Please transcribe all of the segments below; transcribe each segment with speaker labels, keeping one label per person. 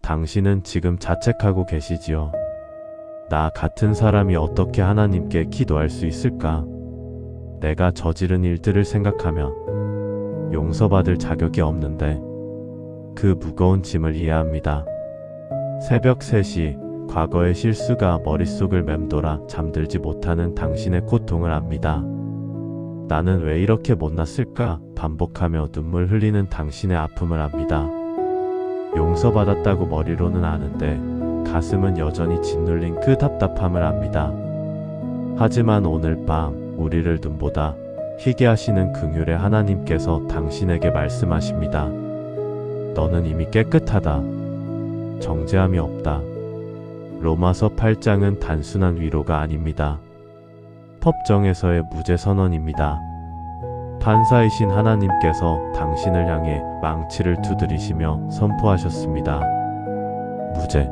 Speaker 1: 당신은 지금 자책하고 계시지요. 나 같은 사람이 어떻게 하나님께 기도할 수 있을까? 내가 저지른 일들을 생각하면 용서받을 자격이 없는데 그 무거운 짐을 이해합니다. 새벽 3시 과거의 실수가 머릿속을 맴돌아 잠들지 못하는 당신의 고통을 압니다. 나는 왜 이렇게 못났을까? 반복하며 눈물 흘리는 당신의 아픔을 압니다. 용서받았다고 머리로는 아는데 가슴은 여전히 짓눌린 그 답답함을 압니다. 하지만 오늘 밤 우리를 눈보다 희게 하시는 긍휼의 하나님께서 당신에게 말씀하십니다. 너는 이미 깨끗하다. 정죄함이 없다. 로마서 8장은 단순한 위로가 아닙니다. 법정에서의 무죄 선언입니다. 판사이신 하나님께서 당신을 향해 망치를 두드리시며 선포하셨습니다. 무죄.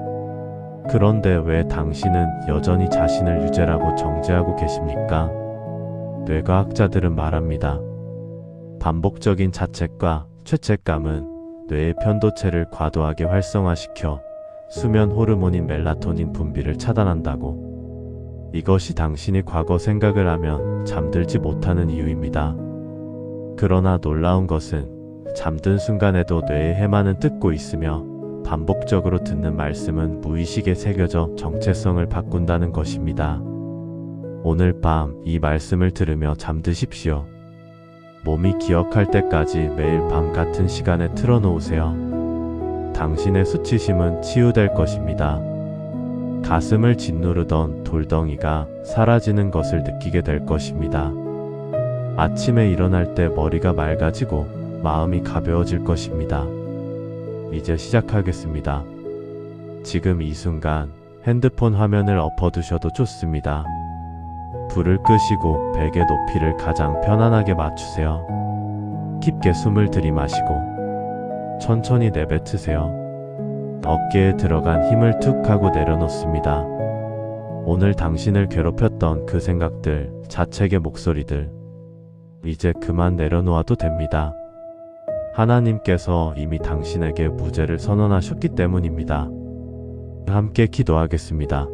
Speaker 1: 그런데 왜 당신은 여전히 자신을 유죄라고 정죄하고 계십니까? 뇌과학자들은 말합니다. 반복적인 자책과 죄책감은 뇌의 편도체를 과도하게 활성화시켜 수면 호르몬인 멜라토닌 분비를 차단한다고. 이것이 당신이 과거 생각을 하면 잠들지 못하는 이유입니다. 그러나 놀라운 것은 잠든 순간에도 뇌의 해마는 뜯고 있으며 반복적으로 듣는 말씀은 무의식에 새겨져 정체성을 바꾼다는 것입니다. 오늘 밤 이 말씀을 들으며 잠드십시오. 몸이 기억할 때까지 매일 밤 같은 시간에 틀어놓으세요. 당신의 수치심은 치유될 것입니다. 가슴을 짓누르던 돌덩이가 사라지는 것을 느끼게 될 것입니다. 아침에 일어날 때 머리가 맑아지고 마음이 가벼워질 것입니다. 이제 시작하겠습니다. 지금 이 순간 핸드폰 화면을 엎어두셔도 좋습니다. 불을 끄시고 베개 높이를 가장 편안하게 맞추세요. 깊게 숨을 들이마시고 천천히 내뱉으세요. 어깨에 들어간 힘을 툭 하고 내려놓습니다. 오늘 당신을 괴롭혔던 그 생각들, 자책의 목소리들, 이제 그만 내려놓아도 됩니다. 하나님께서 이미 당신에게 무죄를 선언하셨기 때문입니다. 함께 기도하겠습니다.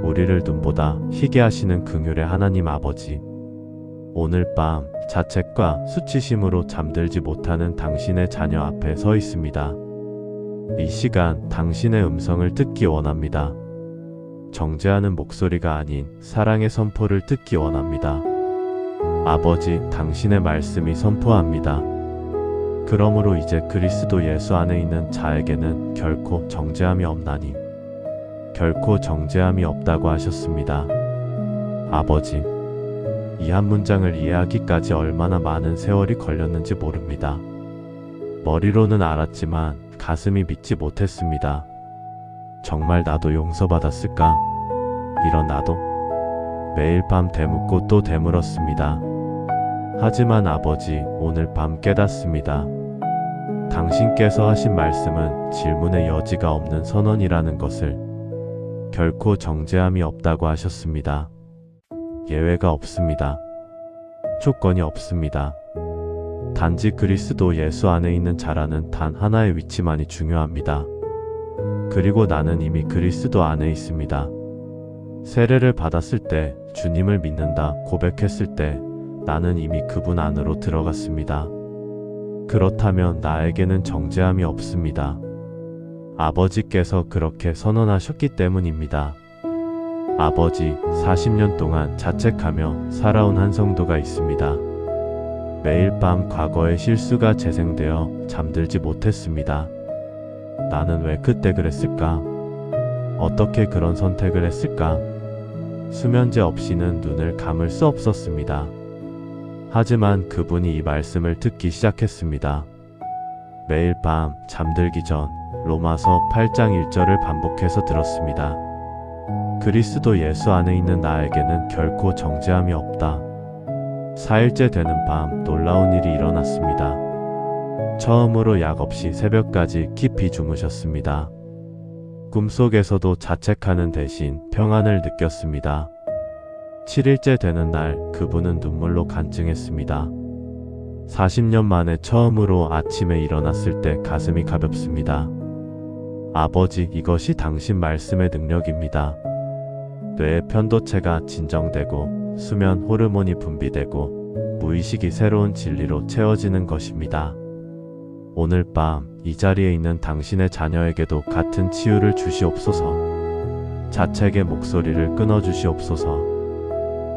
Speaker 1: 우리를 눈보다 희게 하시는 긍휼의 하나님 아버지, 오늘 밤 자책과 수치심으로 잠들지 못하는 당신의 자녀 앞에 서 있습니다. 이 시간 당신의 음성을 듣기 원합니다. 정죄하는 목소리가 아닌 사랑의 선포를 듣기 원합니다. 아버지, 당신의 말씀이 선포합니다. 그러므로 이제 그리스도 예수 안에 있는 자에게는 결코 정죄함이 없나니, 결코 정죄함이 없다고 하셨습니다. 아버지, 이 한 문장을 이해하기까지 얼마나 많은 세월이 걸렸는지 모릅니다. 머리로는 알았지만 가슴이 믿지 못했습니다. 정말 나도 용서받았을까? 이런 나도? 매일 밤 되묻고 또 되물었습니다. 하지만 아버지, 오늘 밤 깨닫습니다. 당신께서 하신 말씀은 질문의 여지가 없는 선언이라는 것을. 결코 정죄함이 없다고 하셨습니다. 예외가 없습니다. 조건이 없습니다. 단지 그리스도 예수 안에 있는 자라는 단 하나의 위치만이 중요합니다. 그리고 나는 이미 그리스도 안에 있습니다. 세례를 받았을 때, 주님을 믿는다 고백했을 때 나는 이미 그분 안으로 들어갔습니다. 그렇다면 나에게는 정죄함이 없습니다. 아버지께서 그렇게 선언하셨기 때문입니다. 아버지, 40년 동안 자책하며 살아온 한 성도가 있습니다. 매일 밤 과거의 실수가 재생되어 잠들지 못했습니다. 나는 왜 그때 그랬을까? 어떻게 그런 선택을 했을까? 수면제 없이는 눈을 감을 수 없었습니다. 하지만 그분이 이 말씀을 듣기 시작했습니다. 매일 밤 잠들기 전 로마서 8장 1절을 반복해서 들었습니다. 그리스도 예수 안에 있는 나에게는 결코 정죄함이 없다. 4일째 되는 밤 놀라운 일이 일어났습니다. 처음으로 약 없이 새벽까지 깊이 주무셨습니다. 꿈속에서도 자책하는 대신 평안을 느꼈습니다. 7일째 되는 날 그분은 눈물로 간증했습니다. 40년 만에 처음으로 아침에 일어났을 때 가슴이 가볍습니다. 아버지, 이것이 당신 말씀의 능력입니다. 뇌의 편도체가 진정되고 수면 호르몬이 분비되고 무의식이 새로운 진리로 채워지는 것입니다. 오늘 밤 이 자리에 있는 당신의 자녀에게도 같은 치유를 주시옵소서. 자책의 목소리를 끊어주시옵소서.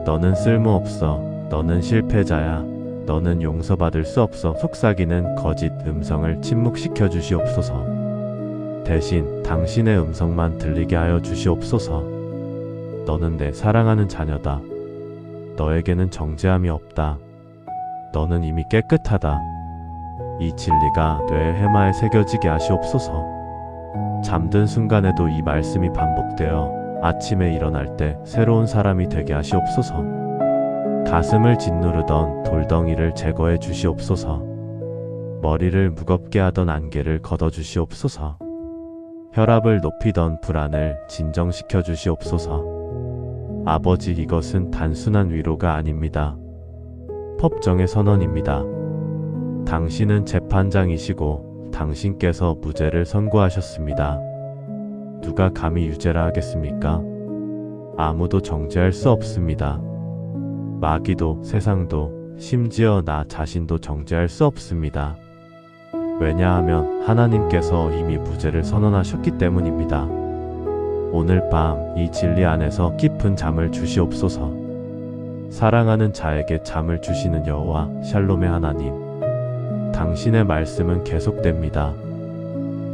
Speaker 1: 너는 쓸모없어. 너는 실패자야. 너는 용서받을 수 없어. 속삭이는 거짓 음성을 침묵시켜 주시옵소서. 대신 당신의 음성만 들리게 하여 주시옵소서. 너는 내 사랑하는 자녀다. 너에게는 정죄함이 없다. 너는 이미 깨끗하다. 이 진리가 뇌의 해마에 새겨지게 하시옵소서. 잠든 순간에도 이 말씀이 반복되어 아침에 일어날 때 새로운 사람이 되게 하시옵소서. 가슴을 짓누르던 돌덩이를 제거해 주시옵소서. 머리를 무겁게 하던 안개를 걷어 주시옵소서. 혈압을 높이던 불안을 진정시켜 주시옵소서. 아버지, 이것은 단순한 위로가 아닙니다. 법정의 선언입니다. 당신은 재판장이시고 당신께서 무죄를 선고하셨습니다. 누가 감히 유죄라 하겠습니까? 아무도 정죄할 수 없습니다. 마귀도 세상도 심지어 나 자신도 정죄할 수 없습니다. 왜냐하면 하나님께서 이미 무죄를 선언하셨기 때문입니다. 오늘 밤 이 진리 안에서 깊은 잠을 주시옵소서. 사랑하는 자에게 잠을 주시는 여호와 샬롬의 하나님, 당신의 말씀은 계속됩니다.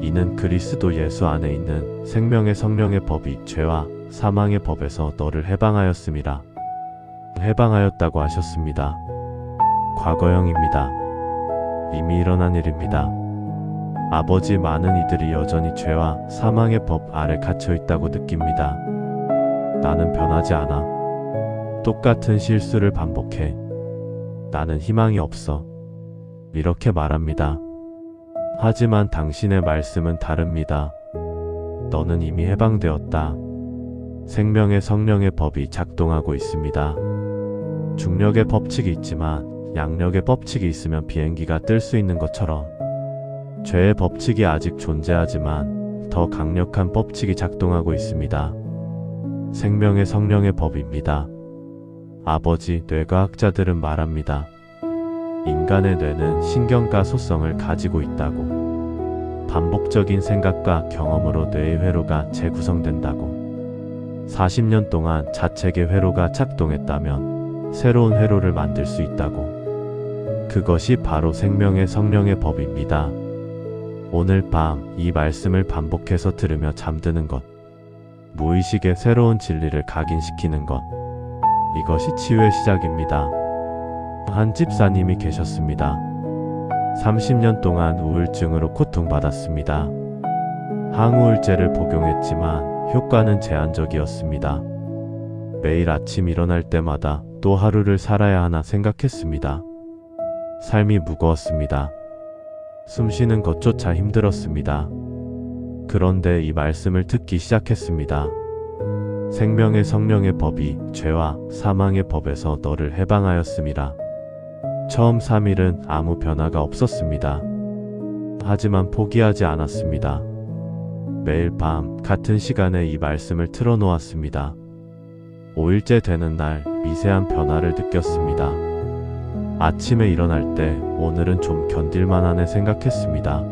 Speaker 1: 이는 그리스도 예수 안에 있는 생명의 성령의 법이 죄와 사망의 법에서 너를 해방하였음이라. 해방하였다고 하셨습니다. 과거형입니다. 이미 일어난 일입니다. 아버지, 많은 이들이 여전히 죄와 사망의 법 아래 갇혀 있다고 느낍니다. 나는 변하지 않아. 똑같은 실수를 반복해. 나는 희망이 없어. 이렇게 말합니다. 하지만 당신의 말씀은 다릅니다. 너는 이미 해방되었다. 생명의 성령의 법이 작동하고 있습니다. 중력의 법칙이 있지만 양력의 법칙이 있으면 비행기가 뜰 수 있는 것처럼 죄의 법칙이 아직 존재하지만 더 강력한 법칙이 작동하고 있습니다. 생명의 성령의 법입니다. 아버지, 뇌과학자들은 말합니다. 인간의 뇌는 신경과 소성을 가지고 있다고. 반복적인 생각과 경험으로 뇌의 회로가 재구성된다고. 40년 동안 자책의 회로가 작동했다면 새로운 회로를 만들 수 있다고. 그것이 바로 생명의 성령의 법입니다. 오늘 밤 이 말씀을 반복해서 들으며 잠드는 것, 무의식의 새로운 진리를 각인시키는 것, 이것이 치유의 시작입니다. 한 집사님이 계셨습니다. 30년 동안 우울증으로 고통받았습니다. 항우울제를 복용했지만 효과는 제한적이었습니다. 매일 아침 일어날 때마다 또 하루를 살아야 하나 생각했습니다. 삶이 무거웠습니다. 숨쉬는 것조차 힘들었습니다. 그런데 이 말씀을 듣기 시작했습니다. 생명의 성령의 법이 죄와 사망의 법에서 너를 해방하였음이라. 처음 3일은 아무 변화가 없었습니다. 하지만 포기하지 않았습니다. 매일 밤 같은 시간에 이 말씀을 틀어놓았습니다. 5일째 되는 날 미세한 변화를 느꼈습니다. 아침에 일어날 때 오늘은 좀 견딜만하네 생각했습니다.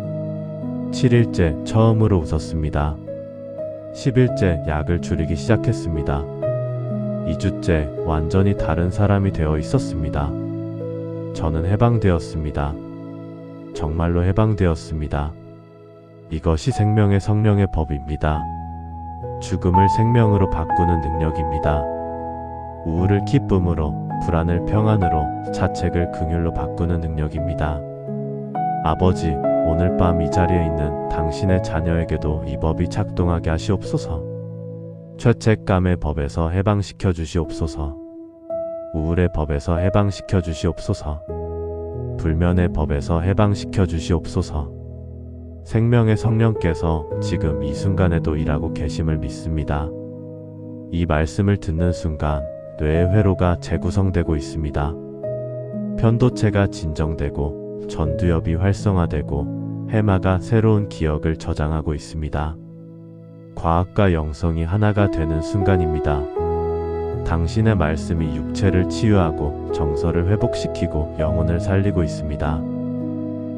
Speaker 1: 7일째 처음으로 웃었습니다. 10일째 약을 줄이기 시작했습니다. 2주째 완전히 다른 사람이 되어 있었습니다. 저는 해방되었습니다. 정말로 해방되었습니다. 이것이 생명의 성령의 법입니다. 죽음을 생명으로 바꾸는 능력입니다. 우울을 기쁨으로, 불안을 평안으로, 자책을 긍휼로 바꾸는 능력입니다. 아버지, 오늘 밤 이 자리에 있는 당신의 자녀에게도 이 법이 작동하게 하시옵소서. 죄책감의 법에서 해방시켜 주시옵소서. 우울의 법에서 해방시켜 주시옵소서. 불면의 법에서 해방시켜 주시옵소서. 생명의 성령께서 지금 이 순간에도 일하고 계심을 믿습니다. 이 말씀을 듣는 순간 뇌의 회로가 재구성되고 있습니다. 편도체가 진정되고 전두엽이 활성화되고 해마가 새로운 기억을 저장하고 있습니다. 과학과 영성이 하나가 되는 순간입니다. 당신의 말씀이 육체를 치유하고 정서를 회복시키고 영혼을 살리고 있습니다.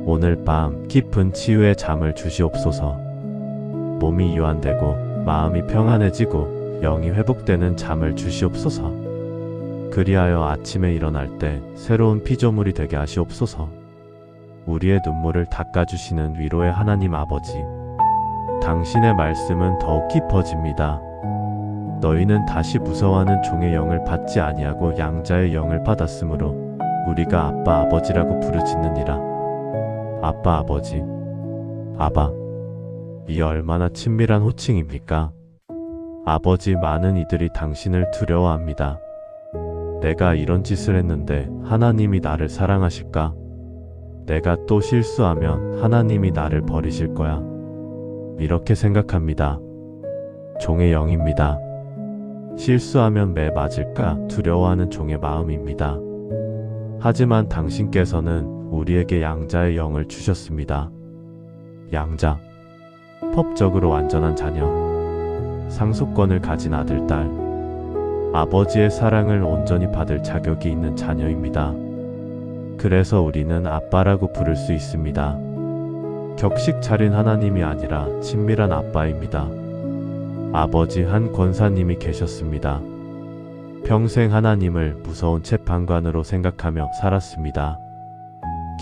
Speaker 1: 오늘 밤 깊은 치유의 잠을 주시옵소서. 몸이 이완되고 마음이 평안해지고 영이 회복되는 잠을 주시옵소서. 그리하여 아침에 일어날 때 새로운 피조물이 되게 하시옵소서. 우리의 눈물을 닦아주시는 위로의 하나님 아버지, 당신의 말씀은 더욱 깊어집니다. 너희는 다시 무서워하는 종의 영을 받지 아니하고 양자의 영을 받았으므로 우리가 아빠 아버지라고 부르짖느니라. 아빠 아버지, 아바, 이 얼마나 친밀한 호칭입니까? 아버지, 많은 이들이 당신을 두려워합니다. 내가 이런 짓을 했는데 하나님이 나를 사랑하실까? 내가 또 실수하면 하나님이 나를 버리실 거야. 이렇게 생각합니다. 종의 영입니다. 실수하면 매 맞을까 두려워하는 종의 마음입니다. 하지만 당신께서는 우리에게 양자의 영을 주셨습니다. 양자, 법적으로 완전한 자녀, 상속권을 가진 아들, 딸, 아버지의 사랑을 온전히 받을 자격이 있는 자녀입니다. 그래서 우리는 아빠라고 부를 수 있습니다. 격식 차린 하나님이 아니라 친밀한 아빠입니다. 아버지 한 권사님이 계셨습니다. 평생 하나님을 무서운 재판관으로 생각하며 살았습니다.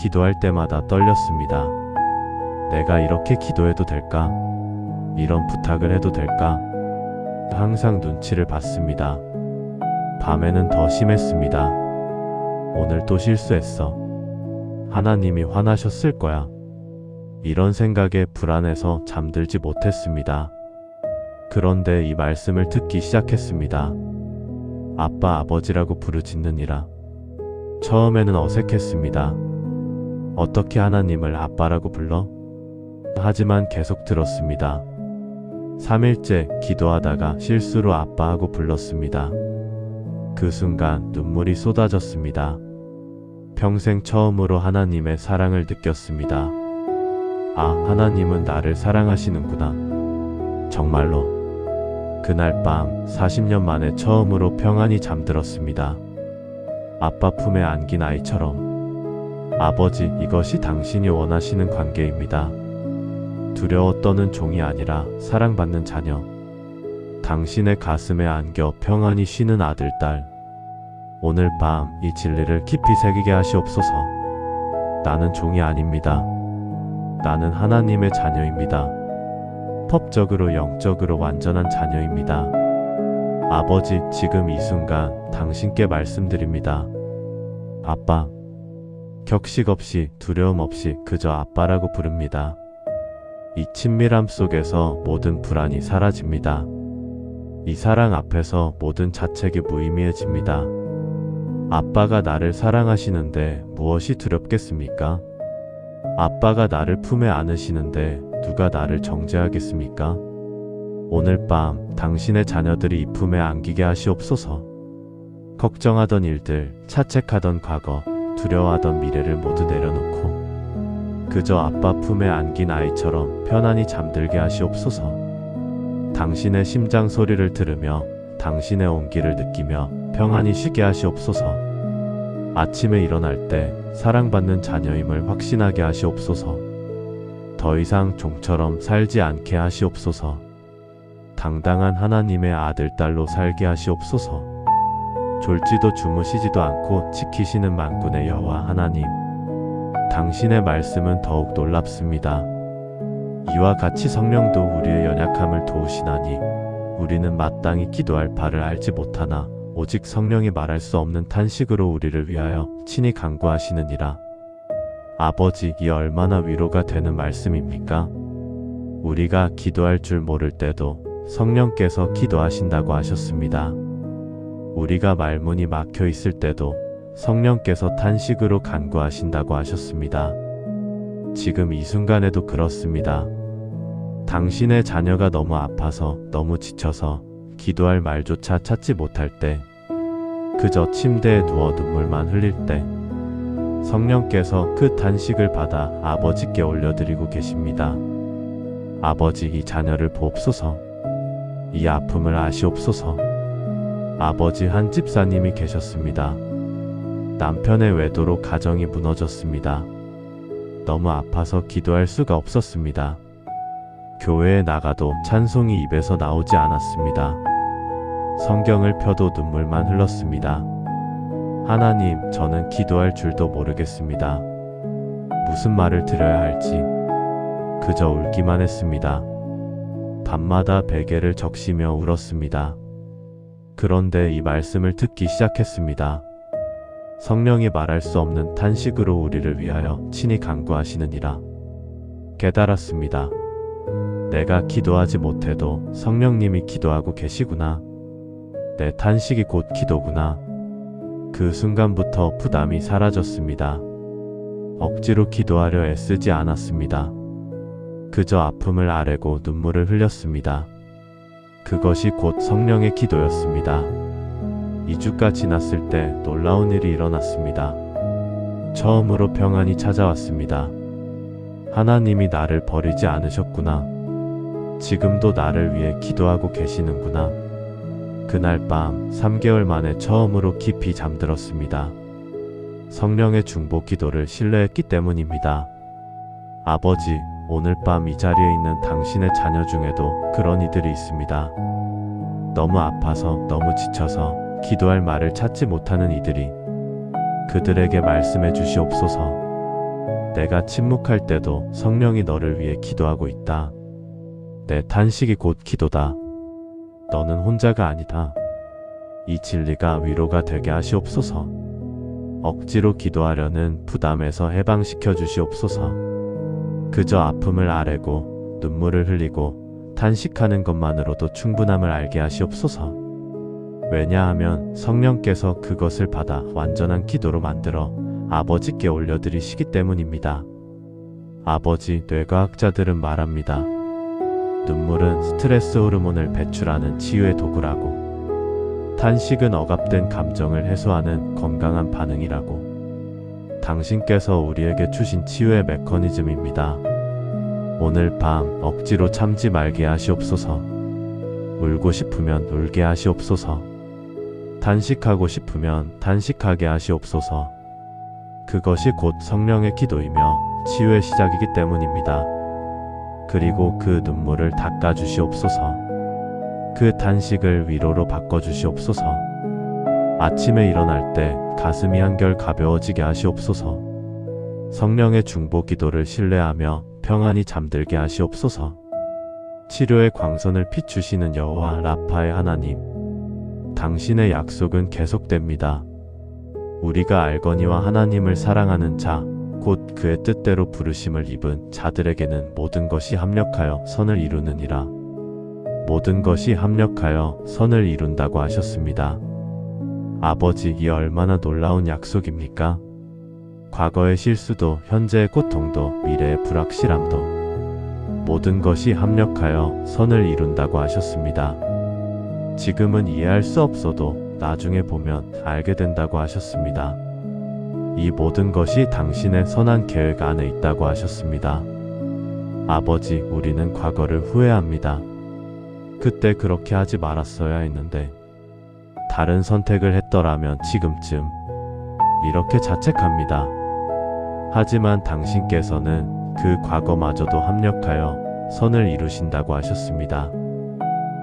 Speaker 1: 기도할 때마다 떨렸습니다. 내가 이렇게 기도해도 될까? 이런 부탁을 해도 될까? 항상 눈치를 봤습니다. 밤에는 더 심했습니다. 오늘 또 실수했어. 하나님이 화나셨을 거야. 이런 생각에 불안해서 잠들지 못했습니다. 그런데 이 말씀을 듣기 시작했습니다. 아빠 아버지라고 부르짖느니라. 처음에는 어색했습니다. 어떻게 하나님을 아빠라고 불러? 하지만 계속 들었습니다. 3일째 기도하다가 실수로 아빠하고 불렀습니다. 그 순간 눈물이 쏟아졌습니다. 평생 처음으로 하나님의 사랑을 느꼈습니다. 아, 하나님은 나를 사랑하시는구나. 정말로. 그날 밤 40년 만에 처음으로 평안히 잠들었습니다. 아빠 품에 안긴 아이처럼. 아버지, 이것이 당신이 원하시는 관계입니다. 두려워 떠는 종이 아니라 사랑받는 자녀. 당신의 가슴에 안겨 평안히 쉬는 아들, 딸. 오늘 밤 이 진리를 깊이 새기게 하시옵소서. 나는 종이 아닙니다. 나는 하나님의 자녀입니다. 법적으로 영적으로 완전한 자녀입니다. 아버지, 지금 이 순간 당신께 말씀드립니다. 아빠. 격식 없이 두려움 없이 그저 아빠라고 부릅니다. 이 친밀함 속에서 모든 불안이 사라집니다. 이 사랑 앞에서 모든 자책이 무의미해집니다. 아빠가 나를 사랑하시는데 무엇이 두렵겠습니까? 아빠가 나를 품에 안으시는데 누가 나를 정죄하겠습니까? 오늘 밤 당신의 자녀들이 이 품에 안기게 하시옵소서. 걱정하던 일들, 차책하던 과거, 두려워하던 미래를 모두 내려놓고 그저 아빠 품에 안긴 아이처럼 편안히 잠들게 하시옵소서. 당신의 심장 소리를 들으며 당신의 온기를 느끼며 평안히 쉬게 하시옵소서. 아침에 일어날 때 사랑받는 자녀임을 확신하게 하시옵소서. 더 이상 종처럼 살지 않게 하시옵소서. 당당한 하나님의 아들, 딸로 살게 하시옵소서. 졸지도 주무시지도 않고 지키시는 만군의 여호와 하나님, 당신의 말씀은 더욱 놀랍습니다. 이와 같이 성령도 우리의 연약함을 도우시나니 우리는 마땅히 기도할 바를 알지 못하나 오직 성령이 말할 수 없는 탄식으로 우리를 위하여 친히 간구하시느니라. 아버지, 이 얼마나 위로가 되는 말씀입니까? 우리가 기도할 줄 모를 때도 성령께서 기도하신다고 하셨습니다. 우리가 말문이 막혀 있을 때도 성령께서 탄식으로 간구하신다고 하셨습니다. 지금 이 순간에도 그렇습니다. 당신의 자녀가 너무 아파서 너무 지쳐서 기도할 말조차 찾지 못할 때, 그저 침대에 누워 눈물만 흘릴 때, 성령께서 그 탄식을 받아 아버지께 올려드리고 계십니다. 아버지, 이 자녀를 보옵소서. 이 아픔을 아시옵소서. 아버지, 한 집사님이 계셨습니다. 남편의 외도로 가정이 무너졌습니다. 너무 아파서 기도할 수가 없었습니다. 교회에 나가도 찬송이 입에서 나오지 않았습니다. 성경을 펴도 눈물만 흘렀습니다. 하나님, 저는 기도할 줄도 모르겠습니다. 무슨 말을 드려야 할지 그저 울기만 했습니다. 밤마다 베개를 적시며 울었습니다. 그런데 이 말씀을 듣기 시작했습니다. 성령이 말할 수 없는 탄식으로 우리를 위하여 친히 간구하시느니라. 깨달았습니다. 내가 기도하지 못해도 성령님이 기도하고 계시구나. 내 탄식이 곧 기도구나. 그 순간부터 부담이 사라졌습니다. 억지로 기도하려 애쓰지 않았습니다. 그저 아픔을 아뢰고 눈물을 흘렸습니다. 그것이 곧 성령의 기도였습니다. 2주가 지났을 때 놀라운 일이 일어났습니다. 처음으로 평안이 찾아왔습니다. 하나님이 나를 버리지 않으셨구나. 지금도 나를 위해 기도하고 계시는구나. 그날 밤 3개월 만에 처음으로 깊이 잠들었습니다. 성령의 중보 기도를 신뢰했기 때문입니다. 아버지, 오늘 밤 이 자리에 있는 당신의 자녀 중에도 그런 이들이 있습니다. 너무 아파서, 너무 지쳐서 기도할 말을 찾지 못하는 이들이 그들에게 말씀해 주시옵소서. 내가 침묵할 때도 성령이 너를 위해 기도하고 있다. 내 탄식이 곧 기도다. 너는 혼자가 아니다. 이 진리가 위로가 되게 하시옵소서. 억지로 기도하려는 부담에서 해방시켜 주시옵소서. 그저 아픔을 아뢰고 눈물을 흘리고 탄식하는 것만으로도 충분함을 알게 하시옵소서. 왜냐하면 성령께서 그것을 받아 완전한 기도로 만들어 아버지께 올려드리시기 때문입니다. 아버지, 뇌과학자들은 말합니다. 눈물은 스트레스 호르몬을 배출하는 치유의 도구라고. 탄식은 억압된 감정을 해소하는 건강한 반응이라고. 당신께서 우리에게 주신 치유의 메커니즘입니다. 오늘 밤 억지로 참지 말게 하시옵소서. 울고 싶으면 울게 하시옵소서. 탄식하고 싶으면 탄식하게 하시옵소서. 그것이 곧 성령의 기도이며 치유의 시작이기 때문입니다. 그리고 그 눈물을 닦아주시옵소서. 그 탄식을 위로로 바꿔주시옵소서. 아침에 일어날 때 가슴이 한결 가벼워지게 하시옵소서. 성령의 중보 기도를 신뢰하며 평안히 잠들게 하시옵소서. 치료의 광선을 비추시는 여호와 라파의 하나님, 당신의 약속은 계속됩니다. 우리가 알거니와 하나님을 사랑하는 자, 곧 그의 뜻대로 부르심을 입은 자들에게는 모든 것이 합력하여 선을 이루느니라. 모든 것이 합력하여 선을 이룬다고 하셨습니다. 아버지, 이 얼마나 놀라운 약속입니까? 과거의 실수도, 현재의 고통도, 미래의 불확실함도 모든 것이 합력하여 선을 이룬다고 하셨습니다. 지금은 이해할 수 없어도 나중에 보면 알게 된다고 하셨습니다. 이 모든 것이 당신의 선한 계획 안에 있다고 하셨습니다. 아버지, 우리는 과거를 후회합니다. 그때 그렇게 하지 말았어야 했는데, 다른 선택을 했더라면 지금쯤, 이렇게 자책합니다. 하지만 당신께서는 그 과거마저도 합력하여 선을 이루신다고 하셨습니다.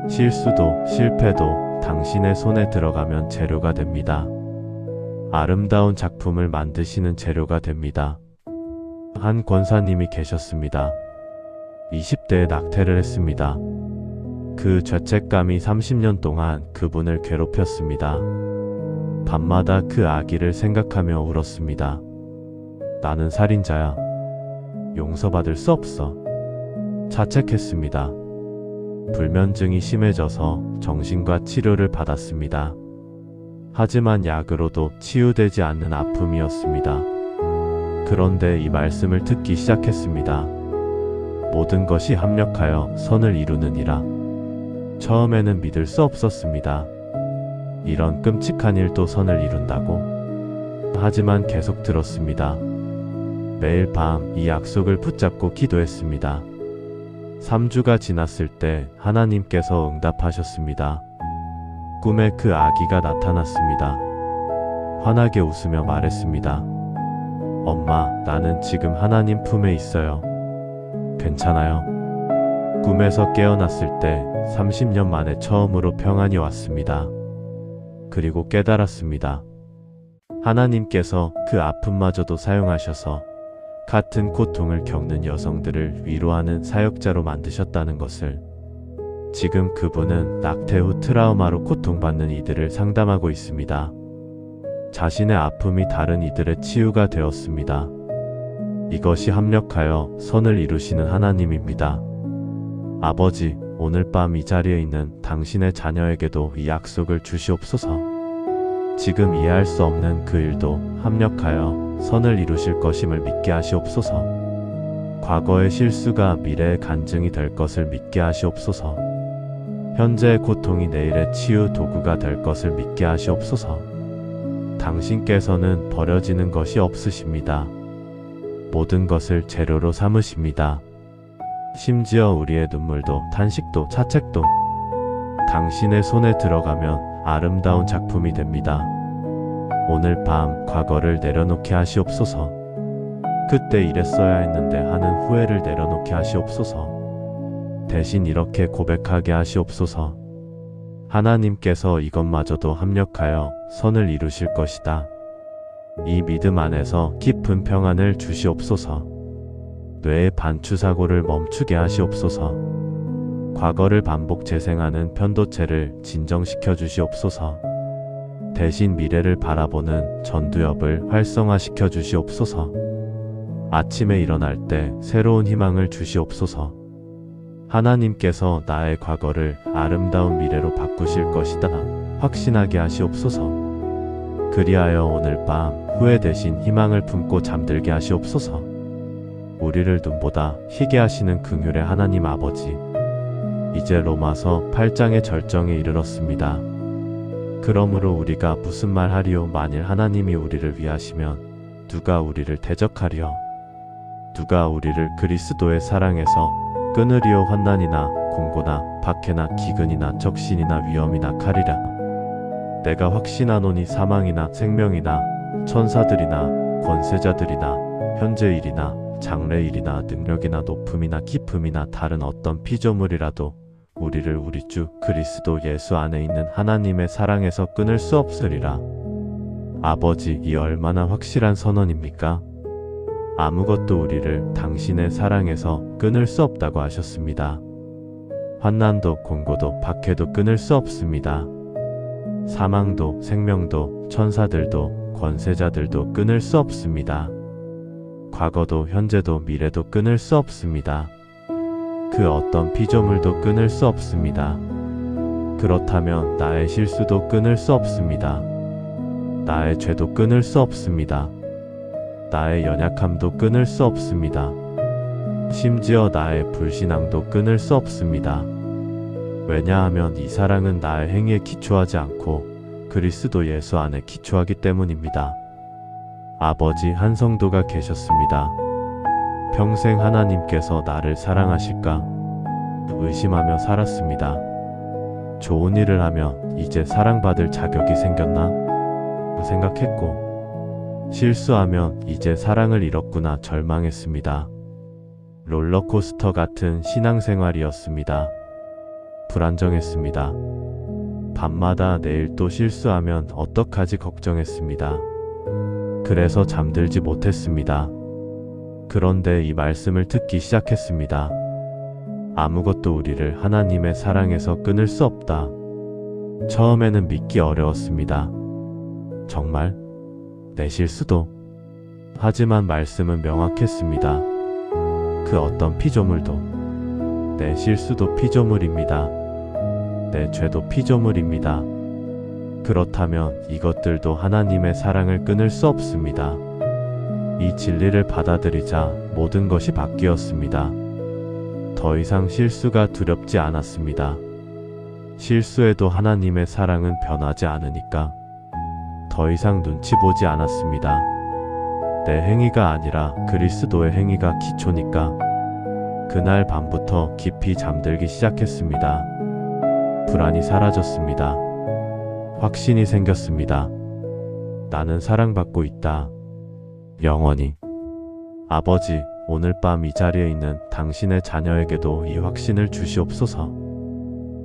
Speaker 1: 실수도 실패도 당신의 손에 들어가면 재료가 됩니다. 아름다운 작품을 만드시는 재료가 됩니다. 한 권사님이 계셨습니다. 20대에 낙태를 했습니다. 그 죄책감이 30년 동안 그분을 괴롭혔습니다. 밤마다 그 아기를 생각하며 울었습니다. 나는 살인자야. 용서받을 수 없어. 자책했습니다. 불면증이 심해져서 정신과 치료를 받았습니다. 하지만 약으로도 치유되지 않는 아픔이었습니다. 그런데 이 말씀을 듣기 시작했습니다. 모든 것이 합력하여 선을 이루느니라. 처음에는 믿을 수 없었습니다. 이런 끔찍한 일도 선을 이룬다고? 하지만 계속 들었습니다. 매일 밤 이 약속을 붙잡고 기도했습니다. 3주가 지났을 때 하나님께서 응답하셨습니다. 꿈에 그 아기가 나타났습니다. 환하게 웃으며 말했습니다. 엄마, 나는 지금 하나님 품에 있어요. 괜찮아요. 꿈에서 깨어났을 때 30년 만에 처음으로 평안이 왔습니다. 그리고 깨달았습니다. 하나님께서 그 아픔마저도 사용하셔서 같은 고통을 겪는 여성들을 위로하는 사역자로 만드셨다는 것을. 지금 그분은 낙태 후 트라우마로 고통받는 이들을 상담하고 있습니다. 자신의 아픔이 다른 이들의 치유가 되었습니다. 이것이 합력하여 선을 이루시는 하나님입니다. 아버지, 오늘 밤 이 자리에 있는 당신의 자녀에게도 이 약속을 주시옵소서. 지금 이해할 수 없는 그 일도 합력하여 선을 이루실 것임을 믿게 하시옵소서. 과거의 실수가 미래의 간증이 될 것을 믿게 하시옵소서. 현재의 고통이 내일의 치유 도구가 될 것을 믿게 하시옵소서. 당신께서는 버려지는 것이 없으십니다. 모든 것을 재료로 삼으십니다. 심지어 우리의 눈물도 탄식도 자책도 당신의 손에 들어가면 아름다운 작품이 됩니다. 오늘 밤 과거를 내려놓게 하시옵소서. 그때 이랬어야 했는데 하는 후회를 내려놓게 하시옵소서. 대신 이렇게 고백하게 하시옵소서. 하나님께서 이것마저도 합력하여 선을 이루실 것이다. 이 믿음 안에서 깊은 평안을 주시옵소서. 뇌의 반추사고를 멈추게 하시옵소서. 과거를 반복 재생하는 편도체를 진정시켜 주시옵소서. 대신 미래를 바라보는 전두엽을 활성화시켜 주시옵소서. 아침에 일어날 때 새로운 희망을 주시옵소서. 하나님께서 나의 과거를 아름다운 미래로 바꾸실 것이다. 확신하게 하시옵소서. 그리하여 오늘 밤 후회 대신 희망을 품고 잠들게 하시옵소서. 우리를 눈보다 희게 하시는 긍휼의 하나님 아버지, 이제 로마서 8장의 절정에 이르렀습니다. 그러므로 우리가 무슨 말 하리요? 만일 하나님이 우리를 위하시면 누가 우리를 대적하리요? 누가 우리를 그리스도의 사랑에서 끊으리요? 환난이나 공고나 박해나 기근이나 적신이나 위험이나 칼이라. 내가 확신하노니 사망이나 생명이나 천사들이나 권세자들이나 현재일이나 장래일이나 능력이나 높음이나 깊음이나 다른 어떤 피조물이라도 우리를 우리 주 그리스도 예수 안에 있는 하나님의 사랑에서 끊을 수 없으리라. 아버지, 이 얼마나 확실한 선언입니까? 아무것도 우리를 당신의 사랑에서 끊을 수 없다고 하셨습니다. 환난도 공고도 박해도 끊을 수 없습니다. 사망도 생명도 천사들도 권세자들도 끊을 수 없습니다. 과거도 현재도 미래도 끊을 수 없습니다. 그 어떤 피조물도 끊을 수 없습니다. 그렇다면 나의 실수도 끊을 수 없습니다. 나의 죄도 끊을 수 없습니다. 나의 연약함도 끊을 수 없습니다. 심지어 나의 불신앙도 끊을 수 없습니다. 왜냐하면 이 사랑은 나의 행위에 기초하지 않고 그리스도 예수 안에 기초하기 때문입니다. 아버지, 한 성도가 계셨습니다. 평생 하나님께서 나를 사랑하실까 의심하며 살았습니다. 좋은 일을 하면 이제 사랑받을 자격이 생겼나 생각했고, 실수하면 이제 사랑을 잃었구나 절망했습니다. 롤러코스터 같은 신앙생활이었습니다. 불안정했습니다. 밤마다 내일 또 실수하면 어떡하지 걱정했습니다. 그래서 잠들지 못했습니다. 그런데 이 말씀을 듣기 시작했습니다. 아무것도 우리를 하나님의 사랑에서 끊을 수 없다. 처음에는 믿기 어려웠습니다. 정말? 내 실수도? 하지만 말씀은 명확했습니다. 그 어떤 피조물도. 내 실수도 피조물입니다. 내 죄도 피조물입니다. 그렇다면 이것들도 하나님의 사랑을 끊을 수 없습니다. 이 진리를 받아들이자 모든 것이 바뀌었습니다. 더 이상 실수가 두렵지 않았습니다. 실수해도 하나님의 사랑은 변하지 않으니까. 더 이상 눈치 보지 않았습니다. 내 행위가 아니라 그리스도의 행위가 기초니까. 그날 밤부터 깊이 잠들기 시작했습니다. 불안이 사라졌습니다. 확신이 생겼습니다. 나는 사랑받고 있다. 영원히. 아버지, 오늘 밤 이 자리에 있는 당신의 자녀에게도 이 확신을 주시옵소서.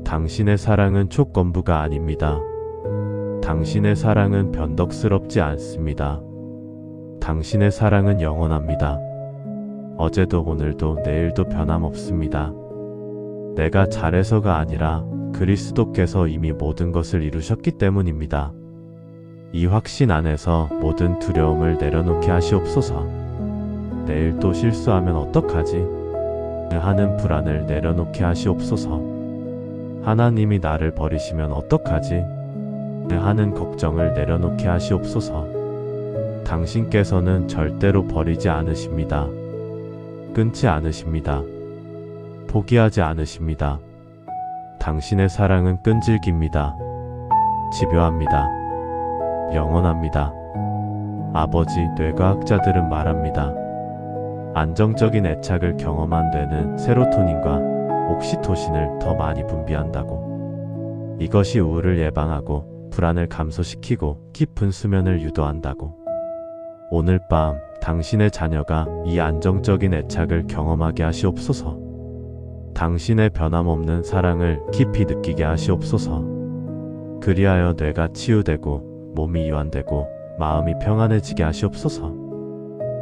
Speaker 1: 당신의 사랑은 조건부가 아닙니다. 당신의 사랑은 변덕스럽지 않습니다. 당신의 사랑은 영원합니다. 어제도 오늘도 내일도 변함없습니다. 내가 잘해서가 아니라 그리스도께서 이미 모든 것을 이루셨기 때문입니다. 이 확신 안에서 모든 두려움을 내려놓게 하시옵소서. 내일 또 실수하면 어떡하지? 하는 불안을 내려놓게 하시옵소서. 하나님이 나를 버리시면 어떡하지? 하는 걱정을 내려놓게 하시옵소서. 당신께서는 절대로 버리지 않으십니다. 끊지 않으십니다. 포기하지 않으십니다. 당신의 사랑은 끈질깁니다. 집요합니다. 영원합니다. 아버지, 뇌과학자들은 말합니다. 안정적인 애착을 경험한 뇌는 세로토닌과 옥시토신을 더 많이 분비한다고. 이것이 우울을 예방하고 불안을 감소시키고 깊은 수면을 유도한다고. 오늘 밤 당신의 자녀가 이 안정적인 애착을 경험하게 하시옵소서. 당신의 변함없는 사랑을 깊이 느끼게 하시옵소서. 그리하여 뇌가 치유되고 몸이 이완되고 마음이 평안해지게 하시옵소서.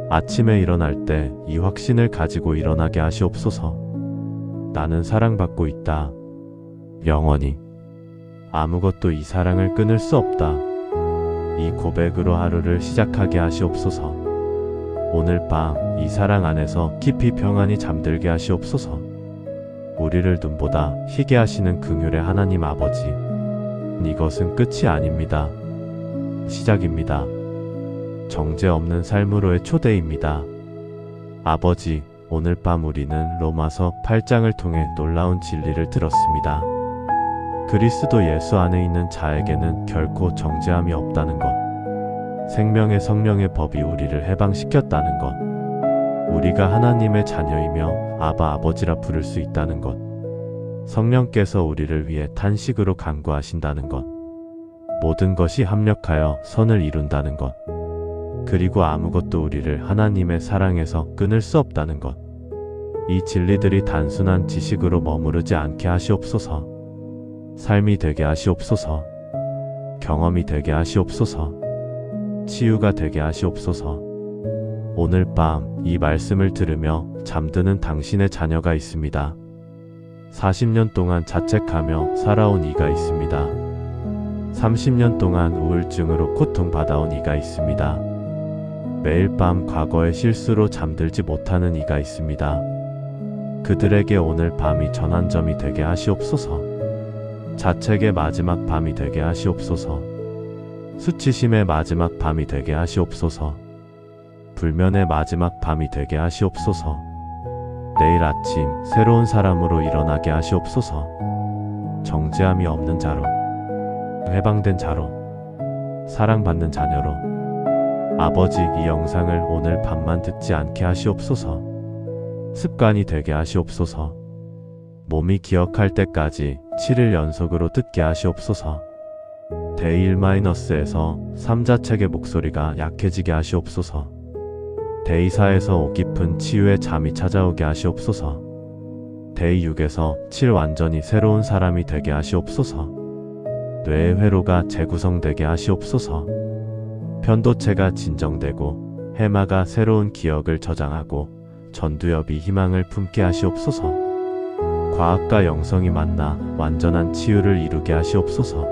Speaker 1: 아침에 일어날 때 이 확신을 가지고 일어나게 하시옵소서. 나는 사랑받고 있다. 영원히. 아무것도 이 사랑을 끊을 수 없다. 이 고백으로 하루를 시작하게 하시옵소서. 오늘 밤 이 사랑 안에서 깊이 평안히 잠들게 하시옵소서. 우리를 눈보다 희게 하시는 긍휼의 하나님 아버지, 이것은 끝이 아닙니다. 시작입니다. 정죄 없는 삶으로의 초대입니다. 아버지, 오늘 밤 우리는 로마서 8장을 통해 놀라운 진리를 들었습니다. 그리스도 예수 안에 있는 자에게는 결코 정죄함이 없다는 것, 생명의 성령의 법이 우리를 해방시켰다는 것, 우리가 하나님의 자녀이며 아바 아버지라 부를 수 있다는 것, 성령께서 우리를 위해 탄식으로 간구하신다는 것, 모든 것이 합력하여 선을 이룬다는 것, 그리고 아무것도 우리를 하나님의 사랑에서 끊을 수 없다는 것. 이 진리들이 단순한 지식으로 머무르지 않게 하시옵소서. 삶이 되게 하시옵소서. 경험이 되게 하시옵소서. 치유가 되게 하시옵소서. 오늘 밤 이 말씀을 들으며 잠드는 당신의 자녀가 있습니다. 40년 동안 자책하며 살아온 이가 있습니다. 30년 동안 우울증으로 고통받아온 이가 있습니다. 매일 밤 과거의 실수로 잠들지 못하는 이가 있습니다. 그들에게 오늘 밤이 전환점이 되게 하시옵소서. 자책의 마지막 밤이 되게 하시옵소서. 수치심의 마지막 밤이 되게 하시옵소서. 불면의 마지막 밤이 되게 하시옵소서. 내일 아침 새로운 사람으로 일어나게 하시옵소서. 정죄함이 없는 자로, 해방된 자로, 사랑받는 자녀로. 아버지, 이 영상을 오늘 밤만 듣지 않게 하시옵소서. 습관이 되게 하시옵소서. 몸이 기억할 때까지 7일 연속으로 듣게 하시옵소서. 데이 1-에서 3자책의 목소리가 약해지게 하시옵소서. 데이 4에서 5 깊은 치유의 잠이 찾아오게 하시옵소서. 데이 6에서 7 완전히 새로운 사람이 되게 하시옵소서. 뇌의 회로가 재구성되게 하시옵소서. 편도체가 진정되고 해마가 새로운 기억을 저장하고 전두엽이 희망을 품게 하시옵소서. 과학과 영성이 만나 완전한 치유를 이루게 하시옵소서.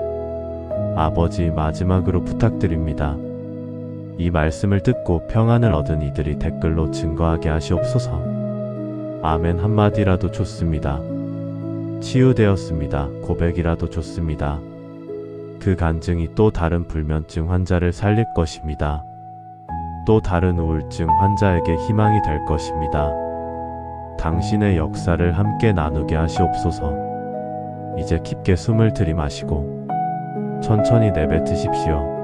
Speaker 1: 아버지, 마지막으로 부탁드립니다. 이 말씀을 듣고 평안을 얻은 이들이 댓글로 증거하게 하시옵소서. 아멘 한마디라도 좋습니다. 치유되었습니다. 고백이라도 좋습니다. 그 간증이 또 다른 불면증 환자를 살릴 것입니다. 또 다른 우울증 환자에게 희망이 될 것입니다. 당신의 역사를 함께 나누게 하시옵소서. 이제 깊게 숨을 들이마시고 천천히 내뱉으십시오.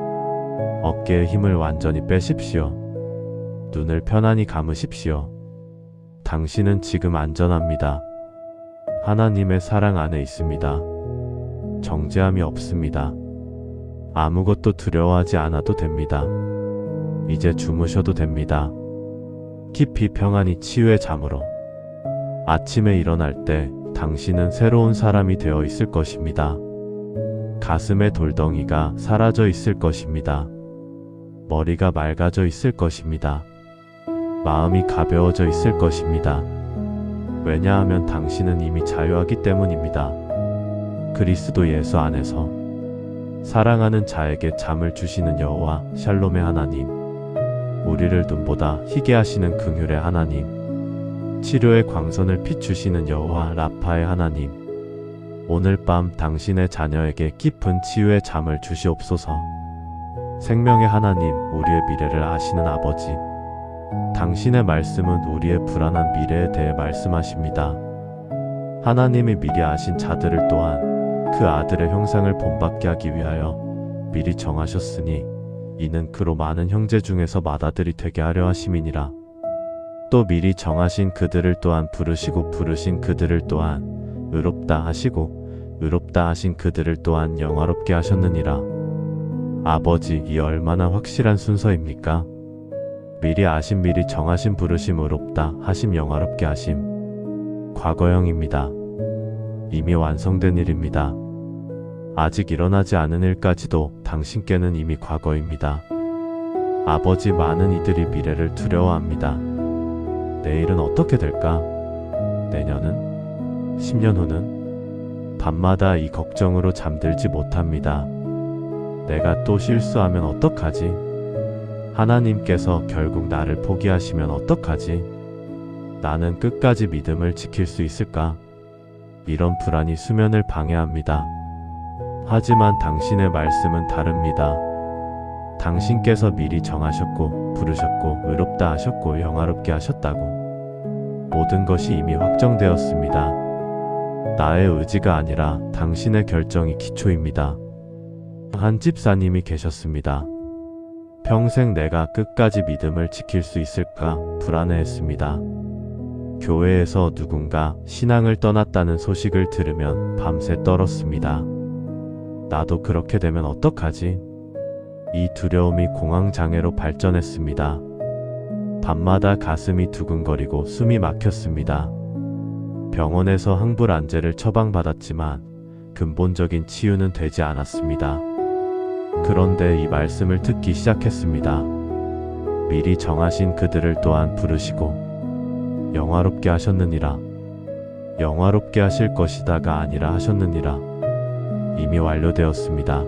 Speaker 1: 어깨에 힘을 완전히 빼십시오. 눈을 편안히 감으십시오. 당신은 지금 안전합니다. 하나님의 사랑 안에 있습니다. 정죄함이 없습니다. 아무것도 두려워하지 않아도 됩니다. 이제 주무셔도 됩니다. 깊이 평안히 치유의 잠으로. 아침에 일어날 때 당신은 새로운 사람이 되어 있을 것입니다. 가슴의 돌덩이가 사라져 있을 것입니다. 머리가 맑아져 있을 것입니다. 마음이 가벼워져 있을 것입니다. 왜냐하면 당신은 이미 자유하기 때문입니다. 그리스도 예수 안에서 사랑하는 자에게 잠을 주시는 여호와 샬롬의 하나님, 우리를 눈보다 희게 하시는 긍휼의 하나님, 치료의 광선을 비추시는 여호와 라파의 하나님, 오늘 밤 당신의 자녀에게 깊은 치유의 잠을 주시옵소서. 생명의 하나님, 우리의 미래를 아시는 아버지, 당신의 말씀은 우리의 불안한 미래에 대해 말씀하십니다. 하나님이 미리 아신 자들을 또한 그 아들의 형상을 본받게 하기 위하여 미리 정하셨으니 이는 그로 많은 형제 중에서 맏아들이 되게 하려 하심이니라. 또 미리 정하신 그들을 또한 부르시고 부르신 그들을 또한 의롭다 하시고 의롭다 하신 그들을 또한 영화롭게 하셨느니라. 아버지, 이 얼마나 확실한 순서입니까? 미리 아심, 미리 정하심, 부르심, 의롭다 하심, 영화롭게 하심. 과거형입니다. 이미 완성된 일입니다. 아직 일어나지 않은 일까지도 당신께는 이미 과거입니다. 아버지, 많은 이들이 미래를 두려워합니다. 내일은 어떻게 될까? 내년은? 10년 후는? 밤마다 이 걱정으로 잠들지 못합니다. 내가 또 실수하면 어떡하지? 하나님께서 결국 나를 포기하시면 어떡하지? 나는 끝까지 믿음을 지킬 수 있을까? 이런 불안이 수면을 방해합니다. 하지만 당신의 말씀은 다릅니다. 당신께서 미리 정하셨고 부르셨고 의롭다 하셨고 영화롭게 하셨다고. 모든 것이 이미 확정되었습니다. 나의 의지가 아니라 당신의 결정이 기초입니다. 한 집사님이 계셨습니다. 평생 내가 끝까지 믿음을 지킬 수 있을까 불안해했습니다. 교회에서 누군가 신앙을 떠났다는 소식을 들으면 밤새 떨었습니다. 나도 그렇게 되면 어떡하지? 이 두려움이 공황장애로 발전했습니다. 밤마다 가슴이 두근거리고 숨이 막혔습니다. 병원에서 항불안제를 처방받았지만 근본적인 치유는 되지 않았습니다. 그런데 이 말씀을 듣기 시작했습니다. 미리 정하신 그들을 또한 부르시고 영화롭게 하셨느니라. 영화롭게 하실 것이다가 아니라 하셨느니라. 이미 완료되었습니다.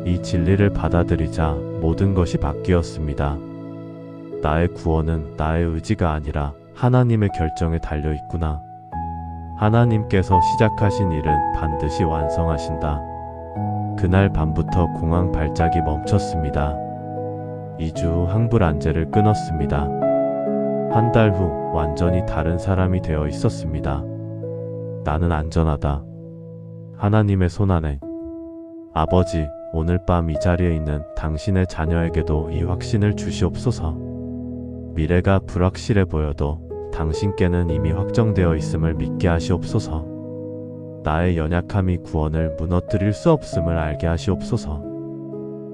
Speaker 1: 이 진리를 받아들이자 모든 것이 바뀌었습니다. 나의 구원은 나의 의지가 아니라 하나님의 결정에 달려 있구나. 하나님께서 시작하신 일은 반드시 완성하신다. 그날 밤부터 공황 발작이 멈췄습니다. 2주 후 항불안제를 끊었습니다. 한 달 후 완전히 다른 사람이 되어 있었습니다. 나는 안전하다. 하나님의 손안에. 아버지, 오늘 밤 이 자리에 있는 당신의 자녀에게도 이 확신을 주시옵소서. 미래가 불확실해 보여도 당신께는 이미 확정되어 있음을 믿게 하시옵소서. 나의 연약함이 구원을 무너뜨릴 수 없음을 알게 하시옵소서.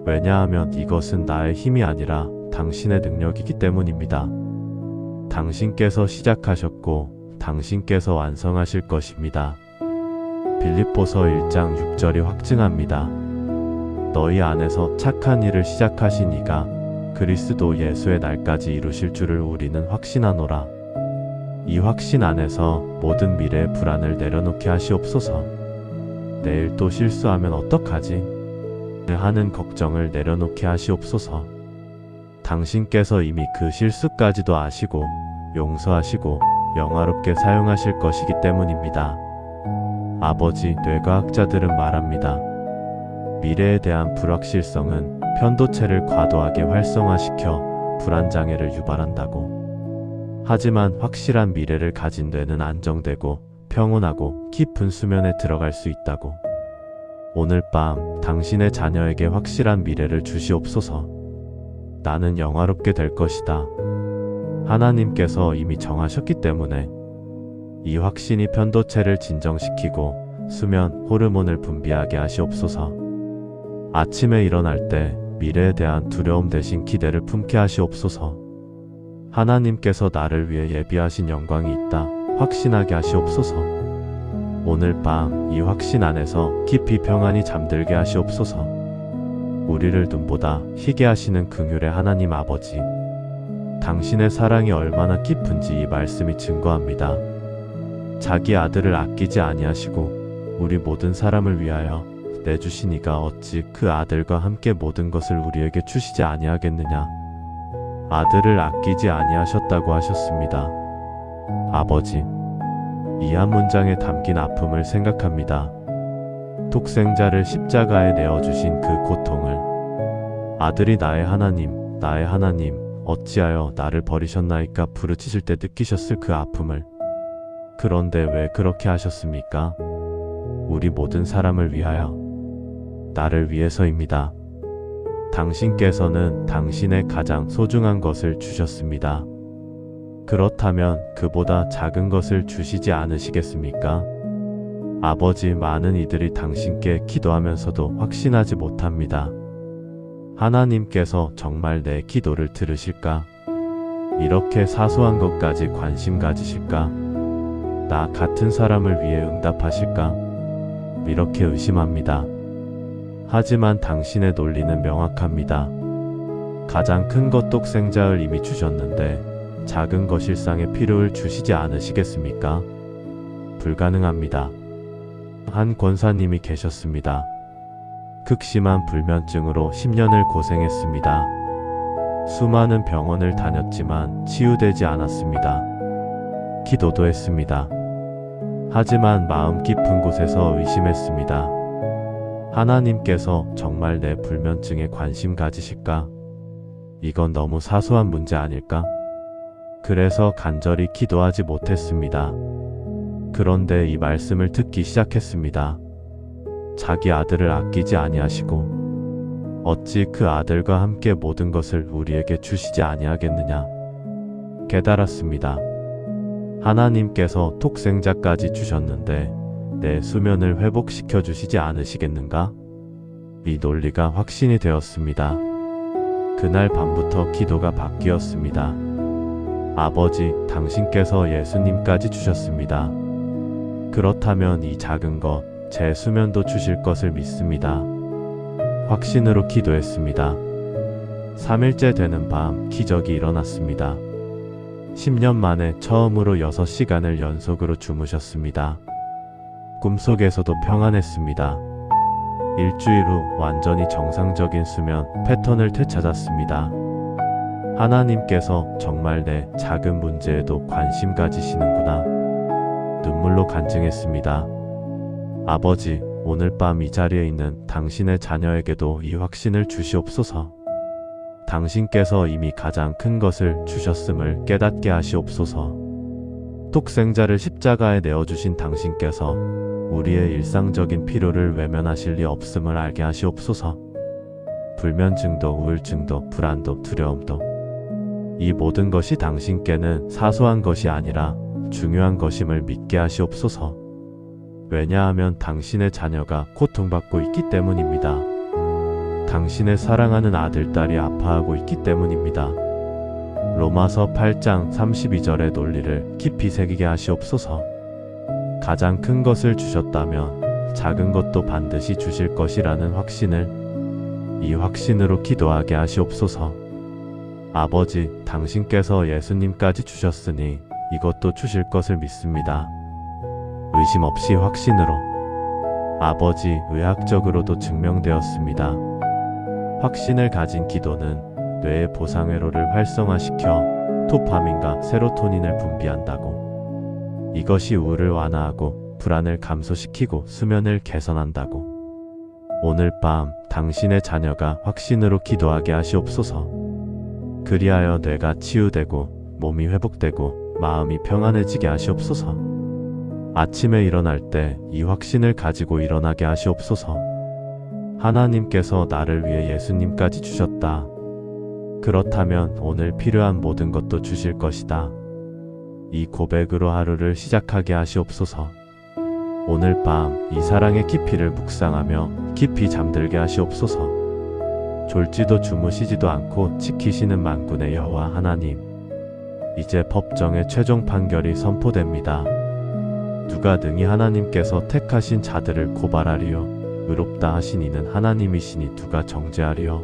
Speaker 1: 왜냐하면 이것은 나의 힘이 아니라 당신의 능력이기 때문입니다. 당신께서 시작하셨고 당신께서 완성하실 것입니다. 빌립보서 1장 6절이 확증합니다. 너희 안에서 착한 일을 시작하신 이가 그리스도 예수의 날까지 이루실 줄을 우리는 확신하노라. 이 확신 안에서 모든 미래의 불안을 내려놓게 하시옵소서. 내일 또 실수하면 어떡하지? 하는 걱정을 내려놓게 하시옵소서. 당신께서 이미 그 실수까지도 아시고 용서하시고 영화롭게 사용하실 것이기 때문입니다. 아버지, 뇌과학자들은 말합니다. 미래에 대한 불확실성은 편도체를 과도하게 활성화시켜 불안장애를 유발한다고. 하지만 확실한 미래를 가진 뇌는 안정되고 평온하고 깊은 수면에 들어갈 수 있다고. 오늘 밤 당신의 자녀에게 확실한 미래를 주시옵소서. 나는 영화롭게 될 것이다. 하나님께서 이미 정하셨기 때문에 이 확신이 편도체를 진정시키고 수면 호르몬을 분비하게 하시옵소서. 아침에 일어날 때 미래에 대한 두려움 대신 기대를 품게 하시옵소서. 하나님께서 나를 위해 예비하신 영광이 있다 확신하게 하시옵소서. 오늘 밤 이 확신 안에서 깊이 평안히 잠들게 하시옵소서. 우리를 눈보다 희게 하시는 긍휼의 하나님 아버지, 당신의 사랑이 얼마나 깊은지 이 말씀이 증거합니다. 자기 아들을 아끼지 아니하시고 우리 모든 사람을 위하여 내주시니가 어찌 그 아들과 함께 모든 것을 우리에게 주시지 아니하겠느냐. 아들을 아끼지 아니하셨다고 하셨습니다. 아버지, 이 한 문장에 담긴 아픔을 생각합니다. 독생자를 십자가에 내어주신 그 고통을, 아들이 나의 하나님 어찌하여 나를 버리셨나이까 부르짖을 때 느끼셨을 그 아픔을. 그런데 왜 그렇게 하셨습니까? 우리 모든 사람을 위하여, 나를 위해서입니다. 당신께서는 당신의 가장 소중한 것을 주셨습니다. 그렇다면 그보다 작은 것을 주시지 않으시겠습니까? 아버지, 많은 이들이 당신께 기도하면서도 확신하지 못합니다. 하나님께서 정말 내 기도를 들으실까? 이렇게 사소한 것까지 관심 가지실까? 나 같은 사람을 위해 응답하실까? 이렇게 의심합니다. 하지만 당신의 논리는 명확합니다. 가장 큰 것 독생자를 이미 주셨는데 작은 것 일상의 필요를 주시지 않으시겠습니까? 불가능합니다. 한 권사님이 계셨습니다. 극심한 불면증으로 10년을 고생했습니다. 수많은 병원을 다녔지만 치유되지 않았습니다. 기도도 했습니다. 하지만 마음 깊은 곳에서 의심했습니다. 하나님께서 정말 내 불면증에 관심 가지실까? 이건 너무 사소한 문제 아닐까? 그래서 간절히 기도하지 못했습니다. 그런데 이 말씀을 듣기 시작했습니다. 자기 아들을 아끼지 아니하시고 어찌 그 아들과 함께 모든 것을 우리에게 주시지 아니하겠느냐. 깨달았습니다. 하나님께서 독생자까지 주셨는데 내 수면을 회복시켜 주시지 않으시겠는가? 이 논리가 확신이 되었습니다. 그날 밤부터 기도가 바뀌었습니다. 아버지, 당신께서 예수님까지 주셨습니다. 그렇다면 이 작은 것, 제 수면도 주실 것을 믿습니다. 확신으로 기도했습니다. 3일째 되는 밤 기적이 일어났습니다. 10년 만에 처음으로 6시간을 연속으로 주무셨습니다. 꿈속에서도 평안했습니다. 일주일 후 완전히 정상적인 수면 패턴을 되찾았습니다. 하나님께서 정말 내 작은 문제에도 관심 가지시는구나. 눈물로 간증했습니다. 아버지, 오늘 밤 이 자리에 있는 당신의 자녀에게도 이 확신을 주시옵소서. 당신께서 이미 가장 큰 것을 주셨음을 깨닫게 하시옵소서. 독생자를 십자가에 내어주신 당신께서 우리의 일상적인 필요를 외면하실 리 없음을 알게 하시옵소서. 불면증도 우울증도 불안도 두려움도, 이 모든 것이 당신께는 사소한 것이 아니라 중요한 것임을 믿게 하시옵소서. 왜냐하면 당신의 자녀가 고통받고 있기 때문입니다. 당신의 사랑하는 아들, 딸이 아파하고 있기 때문입니다. 로마서 8장 32절의 논리를 깊이 새기게 하시옵소서. 가장 큰 것을 주셨다면 작은 것도 반드시 주실 것이라는 확신을, 이 확신으로 기도하게 하시옵소서. 아버지, 당신께서 예수님까지 주셨으니 이것도 주실 것을 믿습니다. 의심 없이 확신으로. 아버지, 의학적으로도 증명되었습니다. 확신을 가진 기도는 뇌의 보상회로를 활성화시켜 도파민과 세로토닌을 분비한다고. 이것이 우울을 완화하고 불안을 감소시키고 수면을 개선한다고. 오늘 밤 당신의 자녀가 확신으로 기도하게 하시옵소서. 그리하여 뇌가 치유되고 몸이 회복되고 마음이 평안해지게 하시옵소서. 아침에 일어날 때 이 확신을 가지고 일어나게 하시옵소서. 하나님께서 나를 위해 예수님까지 주셨다. 그렇다면 오늘 필요한 모든 것도 주실 것이다. 이 고백으로 하루를 시작하게 하시옵소서. 오늘 밤 이 사랑의 깊이를 묵상하며 깊이 잠들게 하시옵소서. 졸지도 주무시지도 않고 지키시는 만군의 여호와 하나님, 이제 법정의 최종 판결이 선포됩니다. 누가 능히 하나님께서 택하신 자들을 고발하리요? 의롭다 하신 이는 하나님이시니 누가 정죄하리요?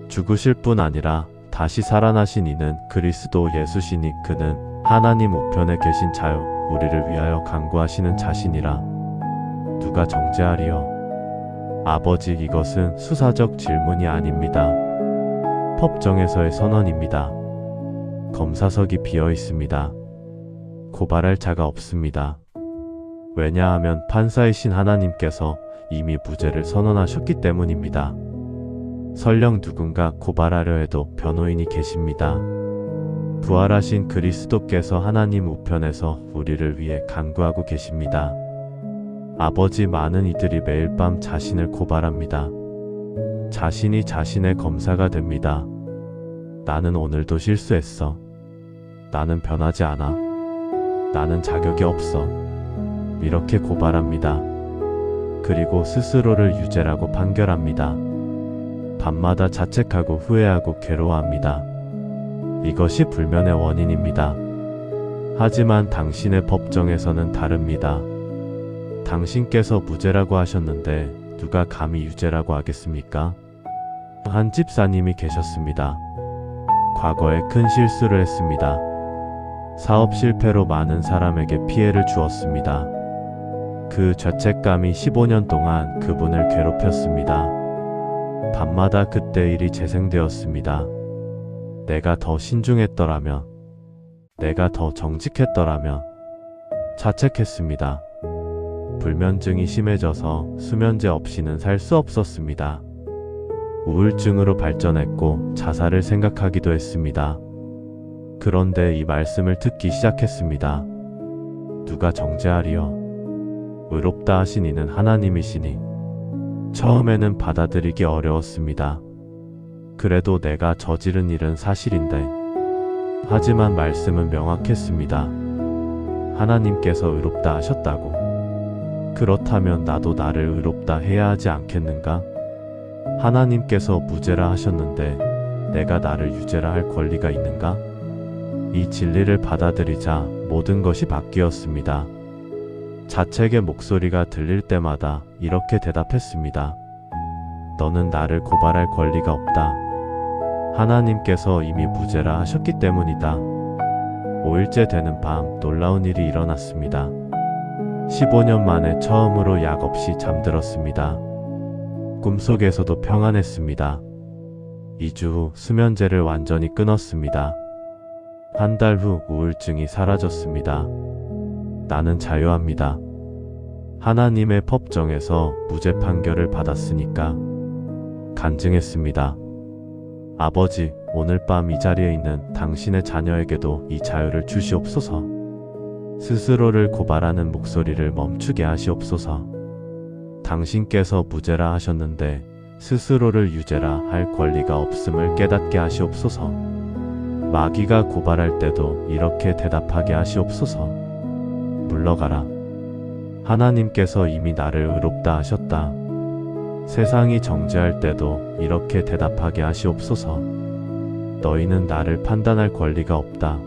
Speaker 1: 죽으실 뿐 아니라 다시 살아나신 이는 그리스도 예수시니 그는 하나님 우편에 계신 자요 우리를 위하여 간구하시는 자신이라. 누가 정죄하리요? 아버지, 이것은 수사적 질문이 아닙니다. 법정에서의 선언입니다. 검사석이 비어 있습니다. 고발할 자가 없습니다. 왜냐하면 판사이신 하나님께서 이미 무죄를 선언하셨기 때문입니다. 설령 누군가 고발하려 해도 변호인이 계십니다. 부활하신 그리스도께서 하나님 우편에서 우리를 위해 간구하고 계십니다. 아버지, 많은 이들이 매일 밤 자신을 고발합니다. 자신이 자신의 검사가 됩니다. 나는 오늘도 실수했어. 나는 변하지 않아. 나는 자격이 없어. 이렇게 고발합니다. 그리고 스스로를 유죄라고 판결합니다. 밤마다 자책하고 후회하고 괴로워합니다. 이것이 불면의 원인입니다. 하지만 당신의 법정에서는 다릅니다. 당신께서 무죄라고 하셨는데 누가 감히 유죄라고 하겠습니까? 한 집사님이 계셨습니다. 과거에 큰 실수를 했습니다. 사업 실패로 많은 사람에게 피해를 주었습니다. 그 죄책감이 15년 동안 그분을 괴롭혔습니다. 밤마다 그때 일이 재생되었습니다. 내가 더 신중했더라면, 내가 더 정직했더라면, 자책했습니다. 불면증이 심해져서 수면제 없이는 살 수 없었습니다. 우울증으로 발전했고 자살을 생각하기도 했습니다. 그런데 이 말씀을 듣기 시작했습니다. 누가 정죄하리요? 의롭다 하신 이는 하나님이시니. 처음에는 받아들이기 어려웠습니다. 그래도 내가 저지른 일은 사실인데. 하지만 말씀은 명확했습니다. 하나님께서 의롭다 하셨다고. 그렇다면 나도 나를 의롭다 해야 하지 않겠는가? 하나님께서 무죄라 하셨는데 내가 나를 유죄라 할 권리가 있는가? 이 진리를 받아들이자 모든 것이 바뀌었습니다. 자책의 목소리가 들릴 때마다 이렇게 대답했습니다. 너는 나를 고발할 권리가 없다. 하나님께서 이미 무죄라 하셨기 때문이다. 5일째 되는 밤 놀라운 일이 일어났습니다. 15년 만에 처음으로 약 없이 잠들었습니다. 꿈속에서도 평안했습니다. 2주 후 수면제를 완전히 끊었습니다. 한 달 후 우울증이 사라졌습니다. 나는 자유합니다. 하나님의 법정에서 무죄 판결을 받았으니까. 간증했습니다. 아버지, 오늘 밤 이 자리에 있는 당신의 자녀에게도 이 자유를 주시옵소서. 스스로를 고발하는 목소리를 멈추게 하시옵소서. 당신께서 무죄라 하셨는데 스스로를 유죄라 할 권리가 없음을 깨닫게 하시옵소서. 마귀가 고발할 때도 이렇게 대답하게 하시옵소서. 물러가라. 하나님께서 이미 나를 의롭다 하셨다. 세상이 정죄할 때도 이렇게 대답하게 하시옵소서. 너희는 나를 판단할 권리가 없다.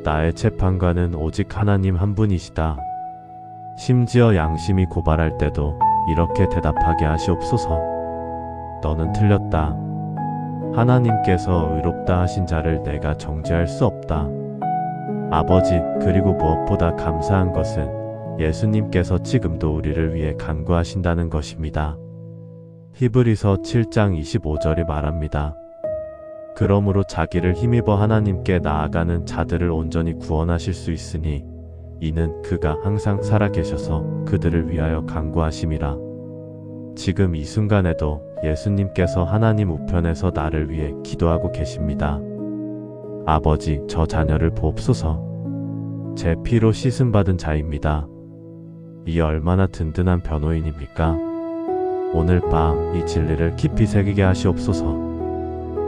Speaker 1: 나의 재판관은 오직 하나님 한 분이시다. 심지어 양심이 고발할 때도 이렇게 대답하게 하시옵소서. 너는 틀렸다. 하나님께서 의롭다 하신 자를 내가 정죄할 수 없다. 아버지, 그리고 무엇보다 감사한 것은 예수님께서 지금도 우리를 위해 간구하신다는 것입니다. 히브리서 7장 25절이 말합니다. 그러므로 자기를 힘입어 하나님께 나아가는 자들을 온전히 구원하실 수 있으니 이는 그가 항상 살아계셔서 그들을 위하여 간구하심이라. 지금 이 순간에도 예수님께서 하나님 우편에서 나를 위해 기도하고 계십니다. 아버지, 저 자녀를 보옵소서. 제 피로 씻음받은 자입니다. 이 얼마나 든든한 변호인입니까? 오늘 밤 이 진리를 깊이 새기게 하시옵소서.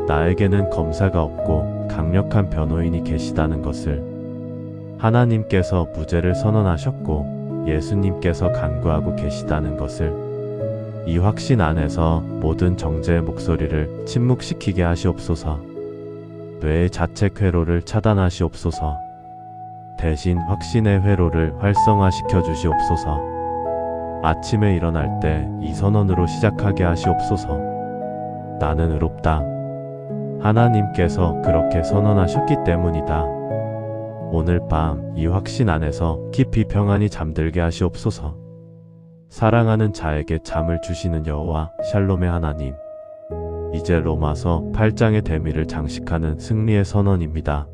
Speaker 1: 나에게는 검사가 없고 강력한 변호인이 계시다는 것을, 하나님께서 무죄를 선언하셨고 예수님께서 간구하고 계시다는 것을, 이 확신 안에서 모든 정죄의 목소리를 침묵시키게 하시옵소서. 뇌의 자책 회로를 차단하시옵소서. 대신 확신의 회로를 활성화시켜 주시옵소서. 아침에 일어날 때 이 선언으로 시작하게 하시옵소서. 나는 의롭다. 하나님께서 그렇게 선언하셨기 때문이다. 오늘 밤 이 확신 안에서 깊이 평안히 잠들게 하시옵소서. 사랑하는 자에게 잠을 주시는 여호와 샬롬의 하나님, 이제 로마서 8장의 대미를 장식하는 승리의 선언입니다.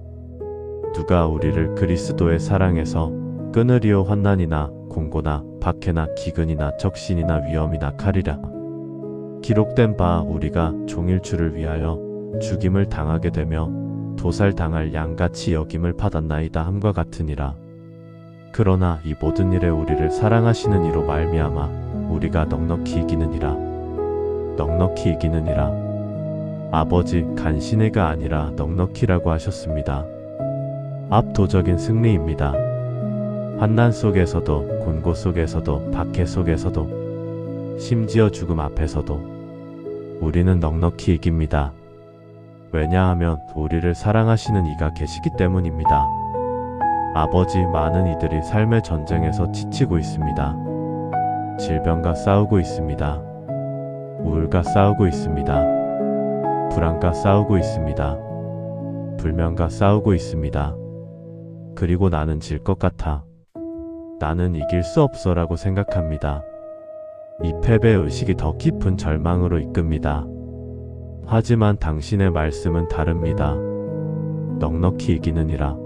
Speaker 1: 누가 우리를 그리스도의 사랑에서 끊으리요? 환난이나 공고나 박해나 기근이나 적신이나 위험이나 칼이라. 기록된 바 우리가 종일주를 위하여 죽임을 당하게 되며 도살당할 양같이 여김을 받았나이다 함과 같으니라. 그러나 이 모든 일에 우리를 사랑하시는 이로 말미암아 우리가 넉넉히 이기느니라. 넉넉히 이기느니라. 아버지, 간신히가 아니라 넉넉히라고 하셨습니다. 압도적인 승리입니다. 환난 속에서도, 곤고 속에서도, 박해 속에서도, 심지어 죽음 앞에서도 우리는 넉넉히 이깁니다. 왜냐하면 우리를 사랑하시는 이가 계시기 때문입니다. 아버지, 많은 이들이 삶의 전쟁에서 지치고 있습니다. 질병과 싸우고 있습니다. 우울과 싸우고 있습니다. 불안과 싸우고 있습니다. 불면과 싸우고 있습니다. 그리고 나는 질 것 같아. 나는 이길 수 없어라고 생각합니다. 이 패배 의식이 더 깊은 절망으로 이끕니다. 하지만 당신의 말씀은 다릅니다. 넉넉히 이기느니라.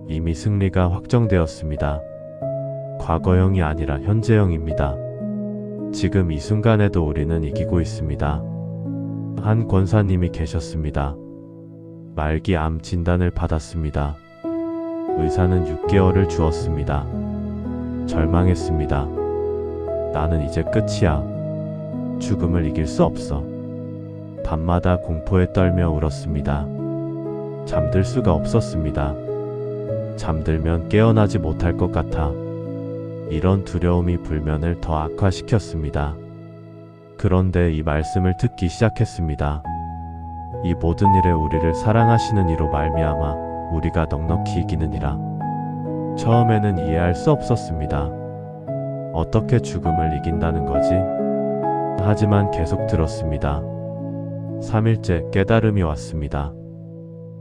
Speaker 1: 이미 승리가 확정되었습니다. 과거형이 아니라 현재형입니다. 지금 이 순간에도 우리는 이기고 있습니다. 한 권사님이 계셨습니다. 말기 암 진단을 받았습니다. 의사는 6개월을 주었습니다. 절망했습니다. 나는 이제 끝이야. 죽음을 이길 수 없어. 밤마다 공포에 떨며 울었습니다. 잠들 수가 없었습니다. 잠들면 깨어나지 못할 것 같아. 이런 두려움이 불면을 더 악화시켰습니다. 그런데 이 말씀을 듣기 시작했습니다. 이 모든 일에 우리를 사랑하시는 이로 말미암아 우리가 넉넉히 이기느니라. 처음에는 이해할 수 없었습니다. 어떻게 죽음을 이긴다는 거지? 하지만 계속 들었습니다. 3일째 깨달음이 왔습니다.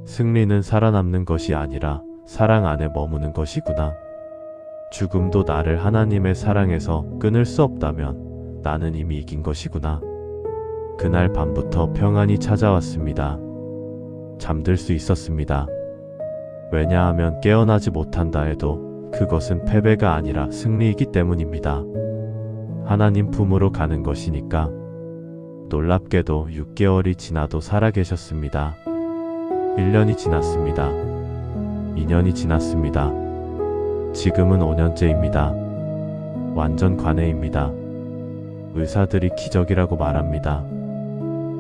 Speaker 1: 승리는 살아남는 것이 아니라 사랑 안에 머무는 것이구나. 죽음도 나를 하나님의 사랑에서 끊을 수 없다면 나는 이미 이긴 것이구나. 그날 밤부터 평안이 찾아왔습니다. 잠들 수 있었습니다. 왜냐하면 깨어나지 못한다 해도 그것은 패배가 아니라 승리이기 때문입니다. 하나님 품으로 가는 것이니까. 놀랍게도 6개월이 지나도 살아계셨습니다. 1년이 지났습니다. 2년이 지났습니다. 지금은 5년째입니다. 완전 관해입니다. 의사들이 기적이라고 말합니다.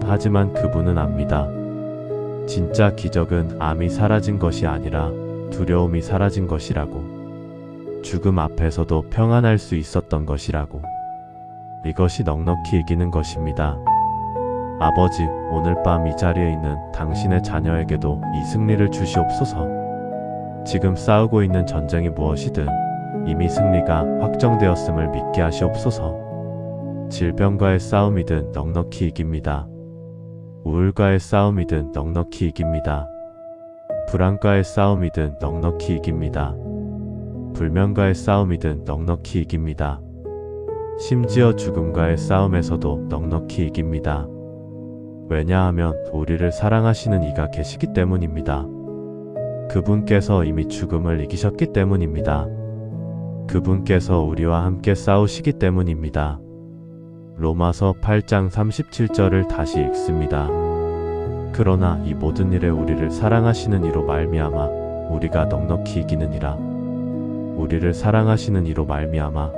Speaker 1: 하지만 그분은 압니다. 진짜 기적은 암이 사라진 것이 아니라 두려움이 사라진 것이라고. 죽음 앞에서도 평안할 수 있었던 것이라고. 이것이 넉넉히 이기는 것입니다. 아버지, 오늘 밤 이 자리에 있는 당신의 자녀에게도 이 승리를 주시옵소서. 지금 싸우고 있는 전쟁이 무엇이든 이미 승리가 확정되었음을 믿게 하시옵소서. 질병과의 싸움이든 넉넉히 이깁니다. 우울과의 싸움이든 넉넉히 이깁니다. 불안과의 싸움이든 넉넉히 이깁니다. 불면과의 싸움이든 넉넉히 이깁니다. 심지어 죽음과의 싸움에서도 넉넉히 이깁니다. 왜냐하면 우리를 사랑하시는 이가 계시기 때문입니다. 그분께서 이미 죽음을 이기셨기 때문입니다. 그분께서 우리와 함께 싸우시기 때문입니다. 로마서 8장 37절을 다시 읽습니다. 그러나 이 모든 일에 우리를 사랑하시는 이로 말미암아 우리가 넉넉히 이기느니라. 우리를 사랑하시는 이로 말미암아.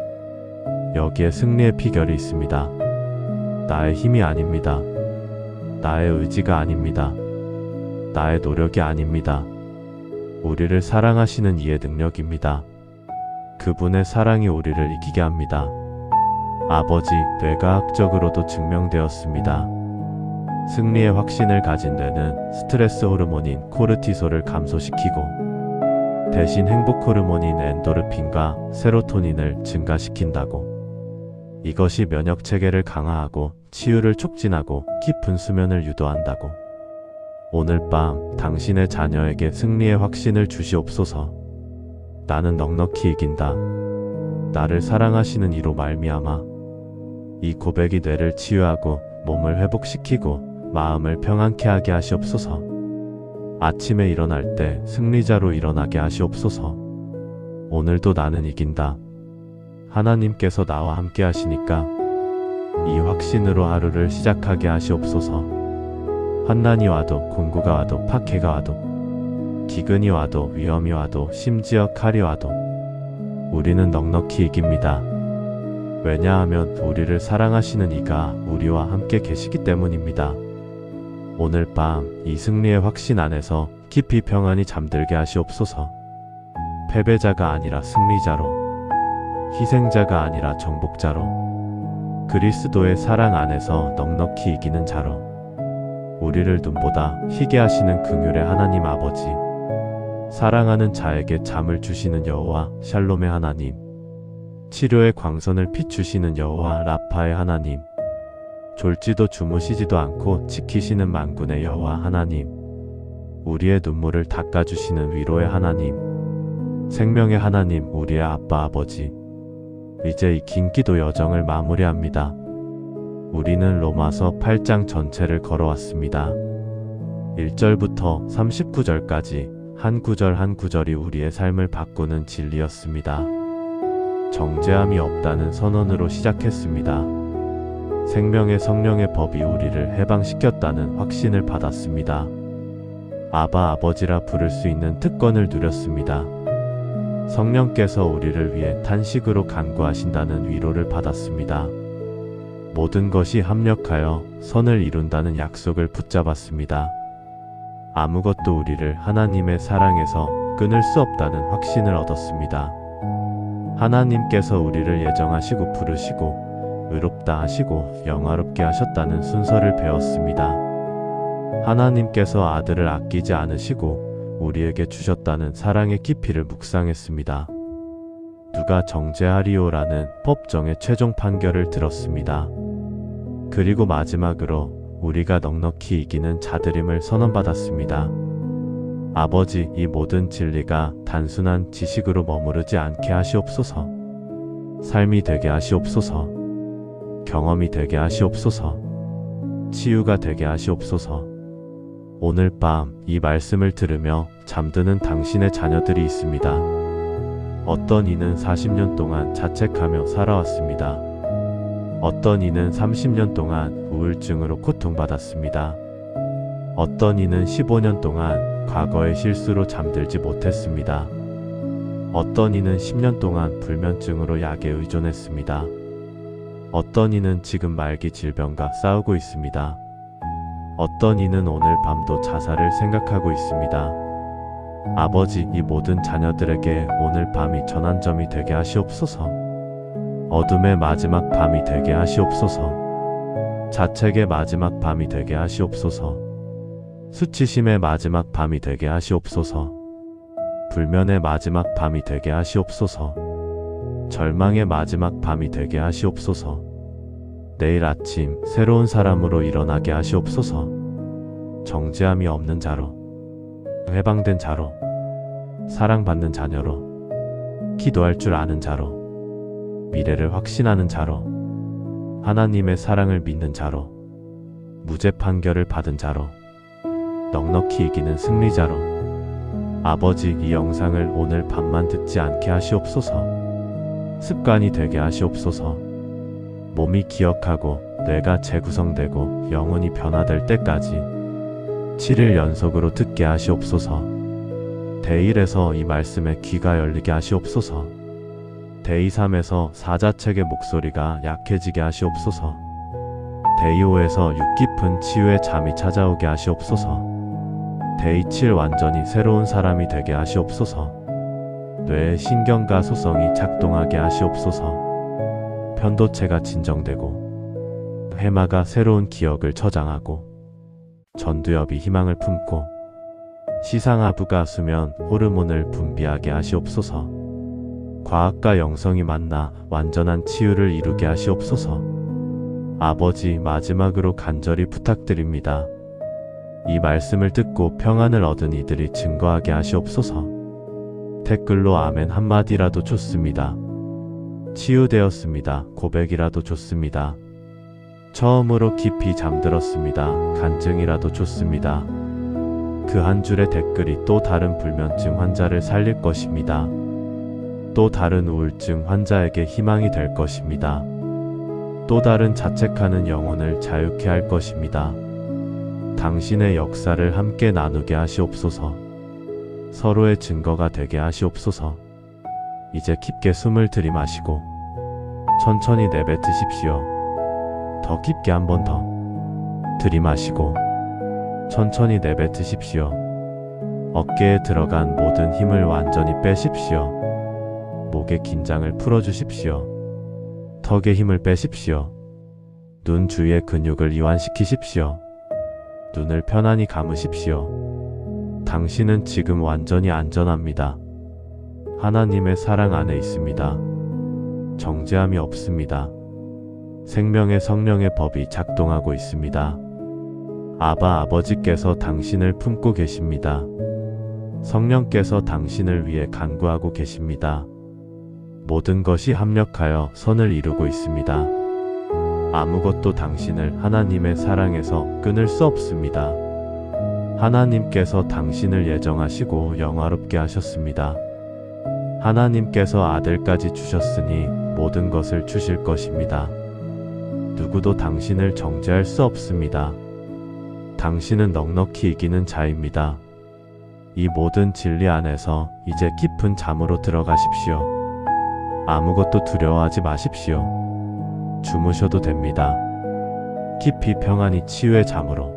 Speaker 1: 여기에 승리의 비결이 있습니다. 나의 힘이 아닙니다. 나의 의지가 아닙니다. 나의 노력이 아닙니다. 우리를 사랑하시는 이의 능력입니다. 그분의 사랑이 우리를 이기게 합니다. 아버지, 뇌과학적으로도 증명되었습니다. 승리의 확신을 가진 뇌는 스트레스 호르몬인 코르티솔을 감소시키고 대신 행복 호르몬인 엔도르핀과 세로토닌을 증가시킨다고. 이것이 면역 체계를 강화하고 치유를 촉진하고 깊은 수면을 유도한다고. 오늘 밤 당신의 자녀에게 승리의 확신을 주시옵소서. 나는 넉넉히 이긴다. 나를 사랑하시는 이로 말미암아. 이 고백이 뇌를 치유하고 몸을 회복시키고 마음을 평안케 하게 하시옵소서. 아침에 일어날 때 승리자로 일어나게 하시옵소서. 오늘도 나는 이긴다. 하나님께서 나와 함께 하시니까 이 확신으로 하루를 시작하게 하시옵소서. 환난이 와도 공고가 와도 박해가 와도 기근이 와도 위험이 와도 심지어 칼이 와도 우리는 넉넉히 이깁니다. 왜냐하면 우리를 사랑하시는 이가 우리와 함께 계시기 때문입니다. 오늘 밤 이 승리의 확신 안에서 깊이 평안히 잠들게 하시옵소서. 패배자가 아니라 승리자로, 희생자가 아니라 정복자로, 그리스도의 사랑 안에서 넉넉히 이기는 자로, 우리를 눈보다 희게 하시는 긍휼의 하나님 아버지, 사랑하는 자에게 잠을 주시는 여호와 샬롬의 하나님, 치료의 광선을 비추시는 여호와 라파의 하나님, 졸지도 주무시지도 않고 지키시는 만군의 여호와 하나님, 우리의 눈물을 닦아주시는 위로의 하나님, 생명의 하나님, 우리의 아빠 아버지, 이제 이 긴 기도 여정을 마무리합니다. 우리는 로마서 8장 전체를 걸어왔습니다. 1절부터 39절까지 한 구절 한 구절이 우리의 삶을 바꾸는 진리였습니다. 정죄함이 없다는 선언으로 시작했습니다. 생명의 성령의 법이 우리를 해방시켰다는 확신을 받았습니다. 아바 아버지라 부를 수 있는 특권을 누렸습니다. 성령께서 우리를 위해 탄식으로 간구하신다는 위로를 받았습니다. 모든 것이 합력하여 선을 이룬다는 약속을 붙잡았습니다. 아무것도 우리를 하나님의 사랑에서 끊을 수 없다는 확신을 얻었습니다. 하나님께서 우리를 예정하시고 부르시고 의롭다 하시고 영화롭게 하셨다는 순서를 배웠습니다. 하나님께서 아들을 아끼지 않으시고 우리에게 주셨다는 사랑의 깊이를 묵상했습니다. 누가 정죄하리오라는 법정의 최종 판결을 들었습니다. 그리고 마지막으로 우리가 넉넉히 이기는 자들임을 선언받았습니다. 아버지, 이 모든 진리가 단순한 지식으로 머무르지 않게 하시옵소서. 삶이 되게 하시옵소서. 경험이 되게 하시옵소서. 치유가 되게 하시옵소서. 오늘 밤 이 말씀을 들으며 잠드는 당신의 자녀들이 있습니다. 어떤 이는 40년 동안 자책하며 살아왔습니다. 어떤 이는 30년 동안 우울증으로 고통받았습니다. 어떤 이는 15년 동안 과거의 실수로 잠들지 못했습니다. 어떤 이는 10년 동안 불면증으로 약에 의존했습니다. 어떤 이는 지금 말기 질병과 싸우고 있습니다. 어떤 이는 오늘 밤도 자살을 생각하고 있습니다. 아버지, 이 모든 자녀들에게 오늘 밤이 전환점이 되게 하시옵소서. 어둠의 마지막 밤이 되게 하시옵소서. 자책의 마지막 밤이 되게 하시옵소서. 수치심의 마지막 밤이 되게 하시옵소서. 불면의 마지막 밤이 되게 하시옵소서. 절망의 마지막 밤이 되게 하시옵소서. 내일 아침 새로운 사람으로 일어나게 하시옵소서. 정죄함이 없는 자로, 해방된 자로, 사랑받는 자녀로, 기도할 줄 아는 자로, 미래를 확신하는 자로, 하나님의 사랑을 믿는 자로, 무죄 판결을 받은 자로, 넉넉히 이기는 승리자로. 아버지, 이 영상을 오늘 밤만 듣지 않게 하시옵소서. 습관이 되게 하시옵소서. 몸이 기억하고 뇌가 재구성되고 영혼이 변화될 때까지 7일 연속으로 듣게 하시옵소서. 대1에서 이 말씀에 귀가 열리게 하시옵소서. 대2, 3에서 사자책의 목소리가 약해지게 하시옵소서. 데이 5에서 6 깊은 치유의 잠이 찾아오게 하시옵소서. 데이 7 완전히 새로운 사람이 되게 하시옵소서. 뇌의 신경과 소성이 작동하게 하시옵소서. 편도체가 진정되고 해마가 새로운 기억을 저장하고 전두엽이 희망을 품고 시상하부가 수면 호르몬을 분비하게 하시옵소서. 과학과 영성이 만나 완전한 치유를 이루게 하시옵소서. 아버지, 마지막으로 간절히 부탁드립니다. 이 말씀을 듣고 평안을 얻은 이들이 증거하게 하시옵소서. 댓글로 아멘 한마디라도 좋습니다. 치유되었습니다. 고백이라도 좋습니다. 처음으로 깊이 잠들었습니다. 간증이라도 좋습니다. 그 한 줄의 댓글이 또 다른 불면증 환자를 살릴 것입니다. 또 다른 우울증 환자에게 희망이 될 것입니다. 또 다른 자책하는 영혼을 자유케 할 것입니다. 당신의 역사를 함께 나누게 하시옵소서. 서로의 증거가 되게 하시옵소서. 이제 깊게 숨을 들이마시고 천천히 내뱉으십시오. 더 깊게 한 번 더 들이마시고 천천히 내뱉으십시오. 어깨에 들어간 모든 힘을 완전히 빼십시오. 목의 긴장을 풀어주십시오. 턱의 힘을 빼십시오. 눈 주위의 근육을 이완시키십시오. 눈을 편안히 감으십시오. 당신은 지금 완전히 안전합니다. 하나님의 사랑 안에 있습니다. 정죄함이 없습니다. 생명의 성령의 법이 작동하고 있습니다. 아버지께서 당신을 품고 계십니다. 성령께서 당신을 위해 간구하고 계십니다. 모든 것이 합력하여 선을 이루고 있습니다. 아무것도 당신을 하나님의 사랑에서 끊을 수 없습니다. 하나님께서 당신을 예정하시고 영화롭게 하셨습니다. 하나님께서 아들까지 주셨으니 모든 것을 주실 것입니다. 누구도 당신을 정죄할 수 없습니다. 당신은 넉넉히 이기는 자입니다. 이 모든 진리 안에서 이제 깊은 잠으로 들어가십시오. 아무것도 두려워하지 마십시오. 주무셔도 됩니다. 깊이 평안히 치유의 잠으로.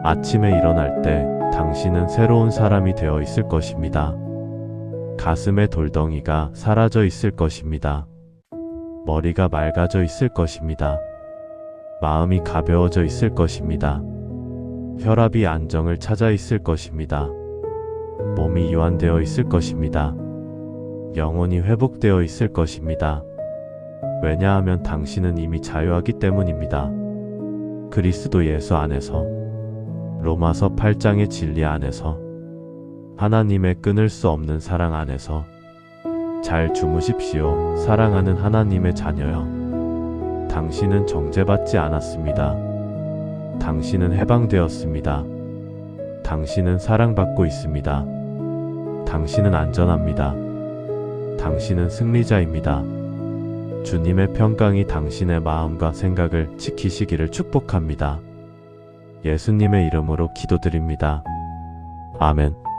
Speaker 1: 아침에 일어날 때 당신은 새로운 사람이 되어 있을 것입니다. 가슴의 돌덩이가 사라져 있을 것입니다. 머리가 맑아져 있을 것입니다. 마음이 가벼워져 있을 것입니다. 혈압이 안정을 찾아 있을 것입니다. 몸이 이완되어 있을 것입니다. 영혼이 회복되어 있을 것입니다. 왜냐하면 당신은 이미 자유하기 때문입니다. 그리스도 예수 안에서, 로마서 8장의 진리 안에서, 하나님의 끊을 수 없는 사랑 안에서. 잘 주무십시오. 사랑하는 하나님의 자녀여. 당신은 정죄받지 않았습니다. 당신은 해방되었습니다. 당신은 사랑받고 있습니다. 당신은 안전합니다. 당신은 승리자입니다. 주님의 평강이 당신의 마음과 생각을 지키시기를 축복합니다. 예수님의 이름으로 기도드립니다. 아멘.